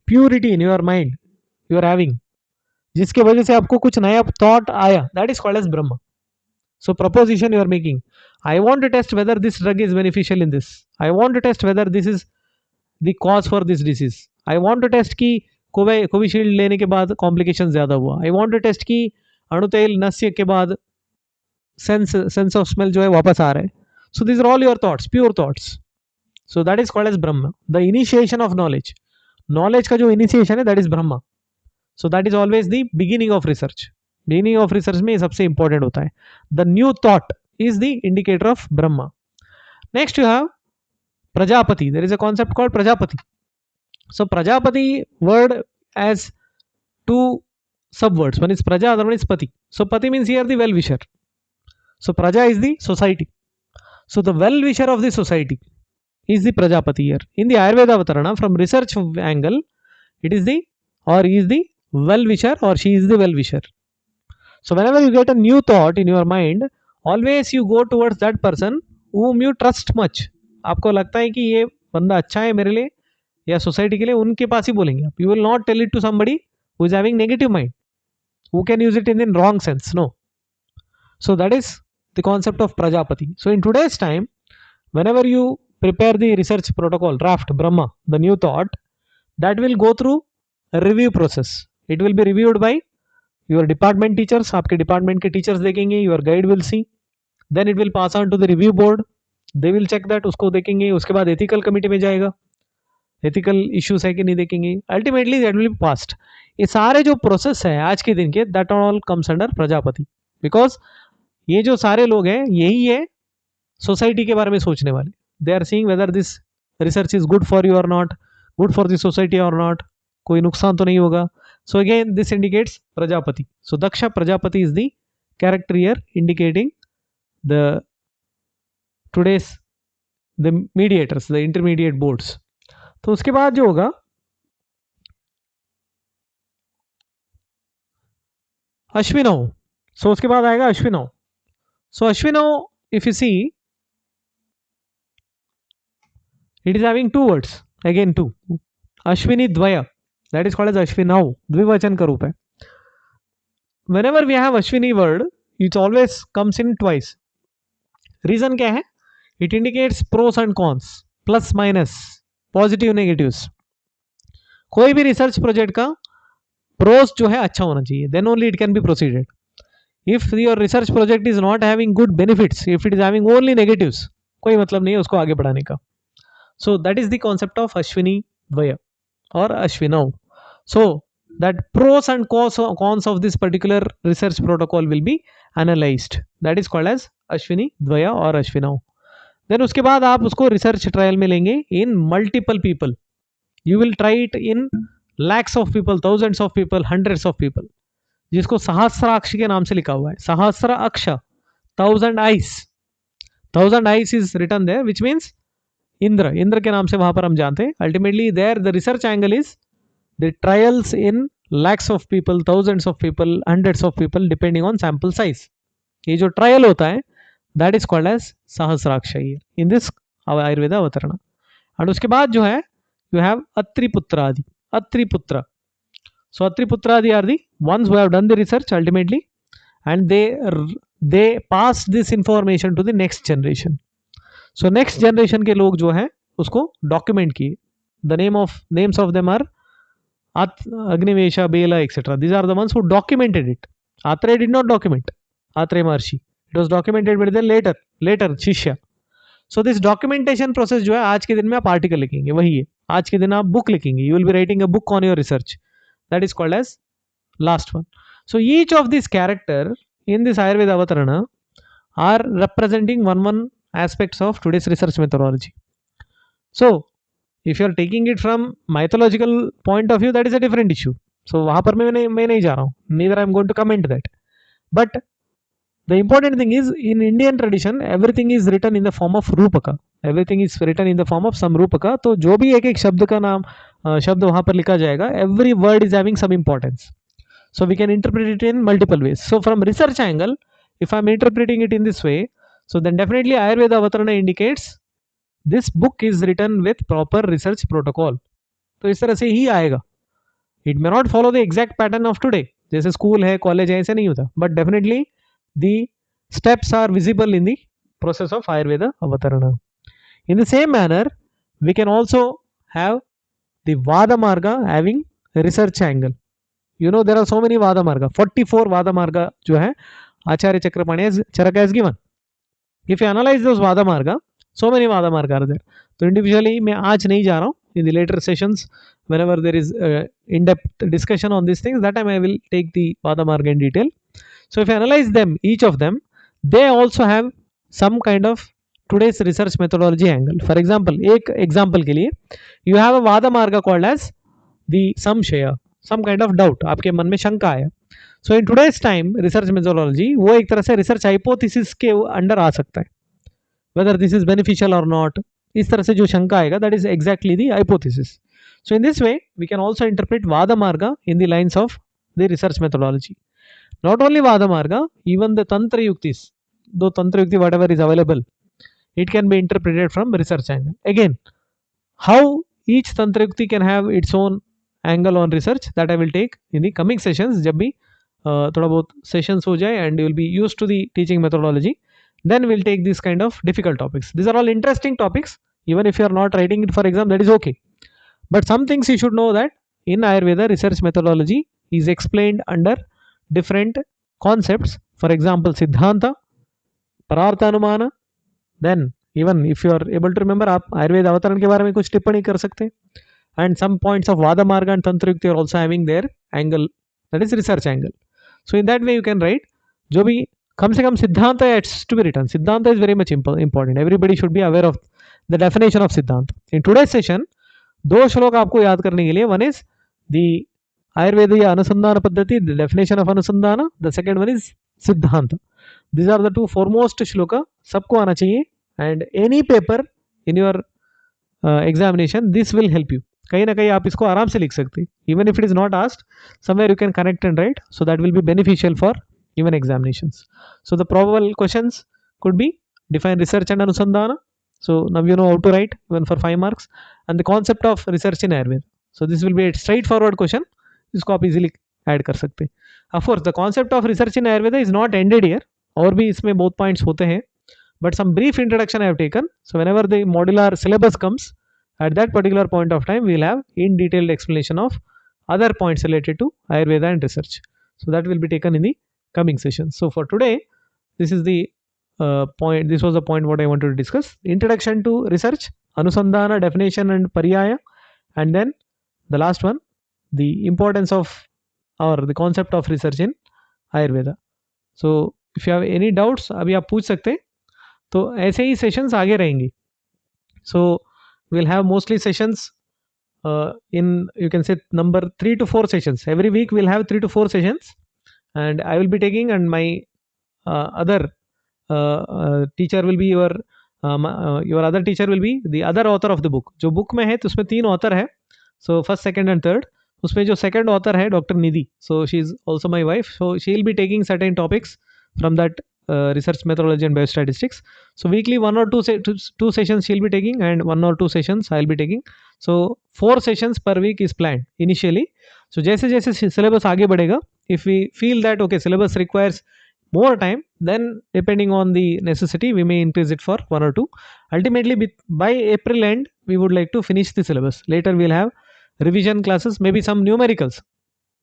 purity in your mind you are having, जिसके वजह से आपको कुछ नया thought आया, that is called as Brahma. So proposition you are making, I want to test whether this drug is beneficial in this, I want to test whether this is the cause for this disease, I want to test की Covishield लेने के बाद complication ज़्यादा हुआ, आई want to test की अणुतेल नस्य के बाद sense of smell जो है वापस आ रहा है. So this are all your thoughts, pure thoughts. So that is called as Brahma. The initiation of knowledge, knowledge का जो इनिशिएशन है that is Brahma. So that is always the beginning of research. Beginning of research में सबसे important होता है. The new thought is the indicator of Brahma. Next you have Prajapati. There is a concept called Prajapati. So Prajapati word as two subwords. One is Praja, other one is Pati. So Pati means here the well-wisher. So Praja is the society. So the well-wisher of the society is the Prajapati here. In the Ayurveda Avatarana, from research angle, it is the or he is the well-wisher or she is the well-wisher. So whenever you get a new thought in your mind, always you go towards that person whom you trust much. आपको लगता है कि ये बंदा अच्छा है मेरे लिए या सोसाइटी के लिए, उनके पास ही बोलेंगे आप. You will not tell it to somebody who is having negative mind, who can use it in wrong sense. No. So that is the concept of Prajapati. So in today's time whenever you prepare the research protocol draft Brahma, the new thought, that will go through a review process. It will be reviewed by your department teachers. आपके department के teachers देखेंगे, your guide will see, then it will pass on to the review board, they will check that, उसको देखेंगे, उसके बाद ethical committee में जाएगा, ethical issues है कि नहीं देखेंगे, ultimately that will be passed. ये सारे जो प्रोसेस है आज के दिन के, that all comes under Prajapati. Because ये जो सारे लोग हैं यही है सोसाइटी के बारे में सोचने वाले. They are seeing whether this research is good for you और not, good for the society और नॉट, कोई नुकसान तो नहीं होगा. So again this indicates Prajapati. So Daksha Prajapati is the character here indicating the today's the mediators, the intermediate boards. तो उसके बाद जो होगा अश्विनव. सो उसके बाद आएगा अश्विनव. सो अश्विनव if you see it is having two words, again two, Ashwini Dvaya, that is called as Ashwinav, द्विवचन का रूप है. whenever we have Ashwini word it always comes in twice. reason क्या है? it indicates pros and cons, plus minus, positive negatives. कोई भी research project का pros जो है अच्छा होना चाहिए, then only it can be proceeded. if your research project is not having good benefits, if it is having only negatives, कोई मतलब नहीं है उसको आगे बढ़ाने का. So that is the concept of Ashwini Dvaya or Ashwinav. So that pros and cons of this particular research protocol will be analyzed. That is called as Ashwini Dvaya or Ashwinav. Then उसके बाद आप उसको research trial में लेंगे in multiple people. You will try it in lakhs of people, thousands of people, hundreds of people. जिसको सहस्राक्ष के नाम से लिखा हुआ है. सहस्र अक्ष, thousand eyes. Thousand eyes is written there which means Indra. Indra के नाम से वहां पर हम जानते हैं. Ultimately there the research angle is the trials in lakhs of people, thousands of people, hundreds of people depending on sample size. ये जो ट्रायल होता है दैट इज कॉल्ड एज सहस्राक्ष इन दिस आयुर्वेद अवतरण. और उसके बाद जो है यू हैव अत्रिपुत्र आदि. अत्रिपुत्र. So Atriputradi are the ones who have done the research ultimately, and they pass this information to the next generation. So next generation के लोग जो हैं उसको document किए. The names of them are Agnivesha, Bela, etc. These are the ones who documented it. Atreya did not document. Atreya Maharshi. It was documented by the later शिष्य. So this documentation process जो है आज के दिन में आप article लिखेंगे वही है. आज के दिन आप बुक लिखेंगे. You will be writing a book on your research. That is called as last one. So each of these character in this Ayurveda Avatarana are representing one aspects of today's research methodology. So if you are taking it from mythological point of view, that is a different issue. So वहाँ पर मैं नहीं जा रहा हूँ. Neither I am going to comment that. But the important thing is in Indian tradition everything is written in the form of रूपका. Everything is written in the form of some रूपका. तो जो भी एक शब्द का नाम शब्द वहां पर लिखा जाएगा, every word is having some importance. So we can interpret it in multiple ways. So from research angle, if I'm interpreting it in this way, so then definitely Ayurveda Avatarana indicates this book is written with proper research protocol. तो इस तरह से ही आएगा. It may not follow the exact pattern of today. जैसे school है, college है, ऐसे नहीं होता. But definitely the steps are visible in the process of Ayurveda Avatarana. In the same manner, we can also have the Vada Marga having research angle. You know there are so many Vada Marga. 44 Vada Marga जो है Acharya Chakrapani Charaka has given. If you analyze those Vada Marga, so many Vada Marga are there. तो individually मैं आज नहीं जा रहा हूँ. In the later sessions, whenever there is in-depth discussion on these things, that time I will take the Vada Marga in detail. So if you analyze them, each of them, they also have some kind of today's research methodology angle. For example, एक example के लिए you have a Vada Marga called as the samshaya, some kind of doubt. आपके मन में शंका आया. So in today's time research methodology वो एक तरह से research hypothesis के अंडर आ सकता है. Whether this is beneficial or not, इस तरह से जो शंका आएगा that is exactly the hypothesis. So in this way we can also interpret Vada Marga in the lines of the research methodology. Not only Vada Marga, even the Tantra Yuktis, though Tantra Yukti whatever is available, it can be interpreted from research angle. Again, how each Tantra Yukti can have its own angle on research, that I will take in the coming sessions. जब भी थोड़ा बहुत sessions हो जाए and you will be used to the teaching methodology, then we'll take this kind of difficult topics. These are all interesting topics. Even if you are not writing it for exam, that is okay. But some things you should know that in Ayurveda, research methodology is explained under different concepts. For example, Siddhanta, Parartha Anumana. Then even if you are able to remember, आप आयुर्वेद अवतरण के बारे में कुछ टिप्पणी कर सकते हैं. And some points of Vada Marga and Tantra Yukti are also having their angle, that is research angle. So in that way you can write जो भी कम से कम सिद्धांत है, it's to be written. Siddhanta is very much important. Everybody should be aware of the definition of Siddhanta. In today's session, दो श्लोक आपको याद करने के लिए, वन इज द आयुर्वेदीय अनुसंधान पद्धति, द डेफिनेशन ऑफ अनुसंधान, द सेकेंड वन इज सिद्धांत. These are the two foremost shloka, सबको आना चाहिए. And any paper in your examination this will help you. कहीं ना कहीं आप इसको आराम से लिख सकते हैं. Even if it is not asked, somewhere you can connect and right, so that will be beneficial for even examinations. So the probable questions could be define research and anusandhana. So now you know how to write even for 5 marks. And the concept of research in Ayurveda. So this will be a straightforward question. इसको आप easily add कर सकते हैं. Of course the concept of research in Ayurveda is not ended here. और भी इसमें बहुत points होते हैं. But some brief introduction I have taken. So whenever the modular syllabus comes, at that particular point of time we will have in detailed explanation of other points related to Ayurveda and research. So that will be taken in the coming sessions. So for today, this is the point. This was the point what I wanted to discuss. Introduction to research, anusandhana, definition and paryaya, and then the last one, the importance of or the concept of research in Ayurveda. So if you have any doubts, अभी आप पूछ सकते हैं. तो ऐसे ही sessions आगे रहेंगे. So we'll have mostly sessions in, you can say, number 3 to 4 sessions. Every week we'll have 3 to 4 sessions. And I will be taking, and my other teacher will be your other teacher will be the other author of the book. जो book में है तो उसमें 3 author है. So first, second and third. उसमें जो second author है Dr. Nidhi. So she is also my wife. So she will be taking certain topics from that research methodology and biostatistics. So weekly 1 or 2 sessions she will be taking, and 1 or 2 sessions I will be taking. So 4 sessions per week is planned initially. So जैसे जैसे syllabus आगे बढ़ेगा, if we feel that okay syllabus requires more time, then depending on the necessity we may increase it for 1 or 2. Ultimately by April end we would like to finish the syllabus. Later we'll have revision classes, maybe some numericals.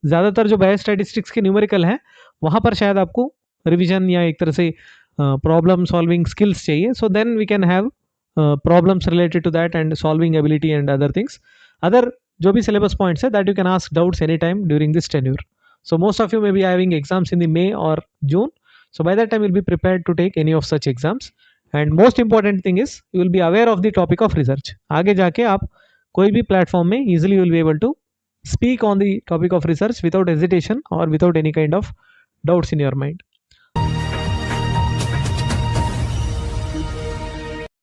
ज़्यादातर जो biostatistics के numerical हैं वहाँ पर शायद आपको revision या एक तरह से प्रॉब्लम सॉल्विंग स्किल्स चाहिए. So then we can have problems related to that and solving ability and other things. Other जो भी सिलेबस पॉइंट्स है that you can ask doubts any time during this tenure. So most of you may be having exams in the May or June. So by that time you'll be prepared to take any of such exams. And most important thing is you will be aware of the topic of research. आगे जाके आप कोई भी platform में easily you will be able to speak on the topic of research without hesitation or without any kind of doubts in your mind.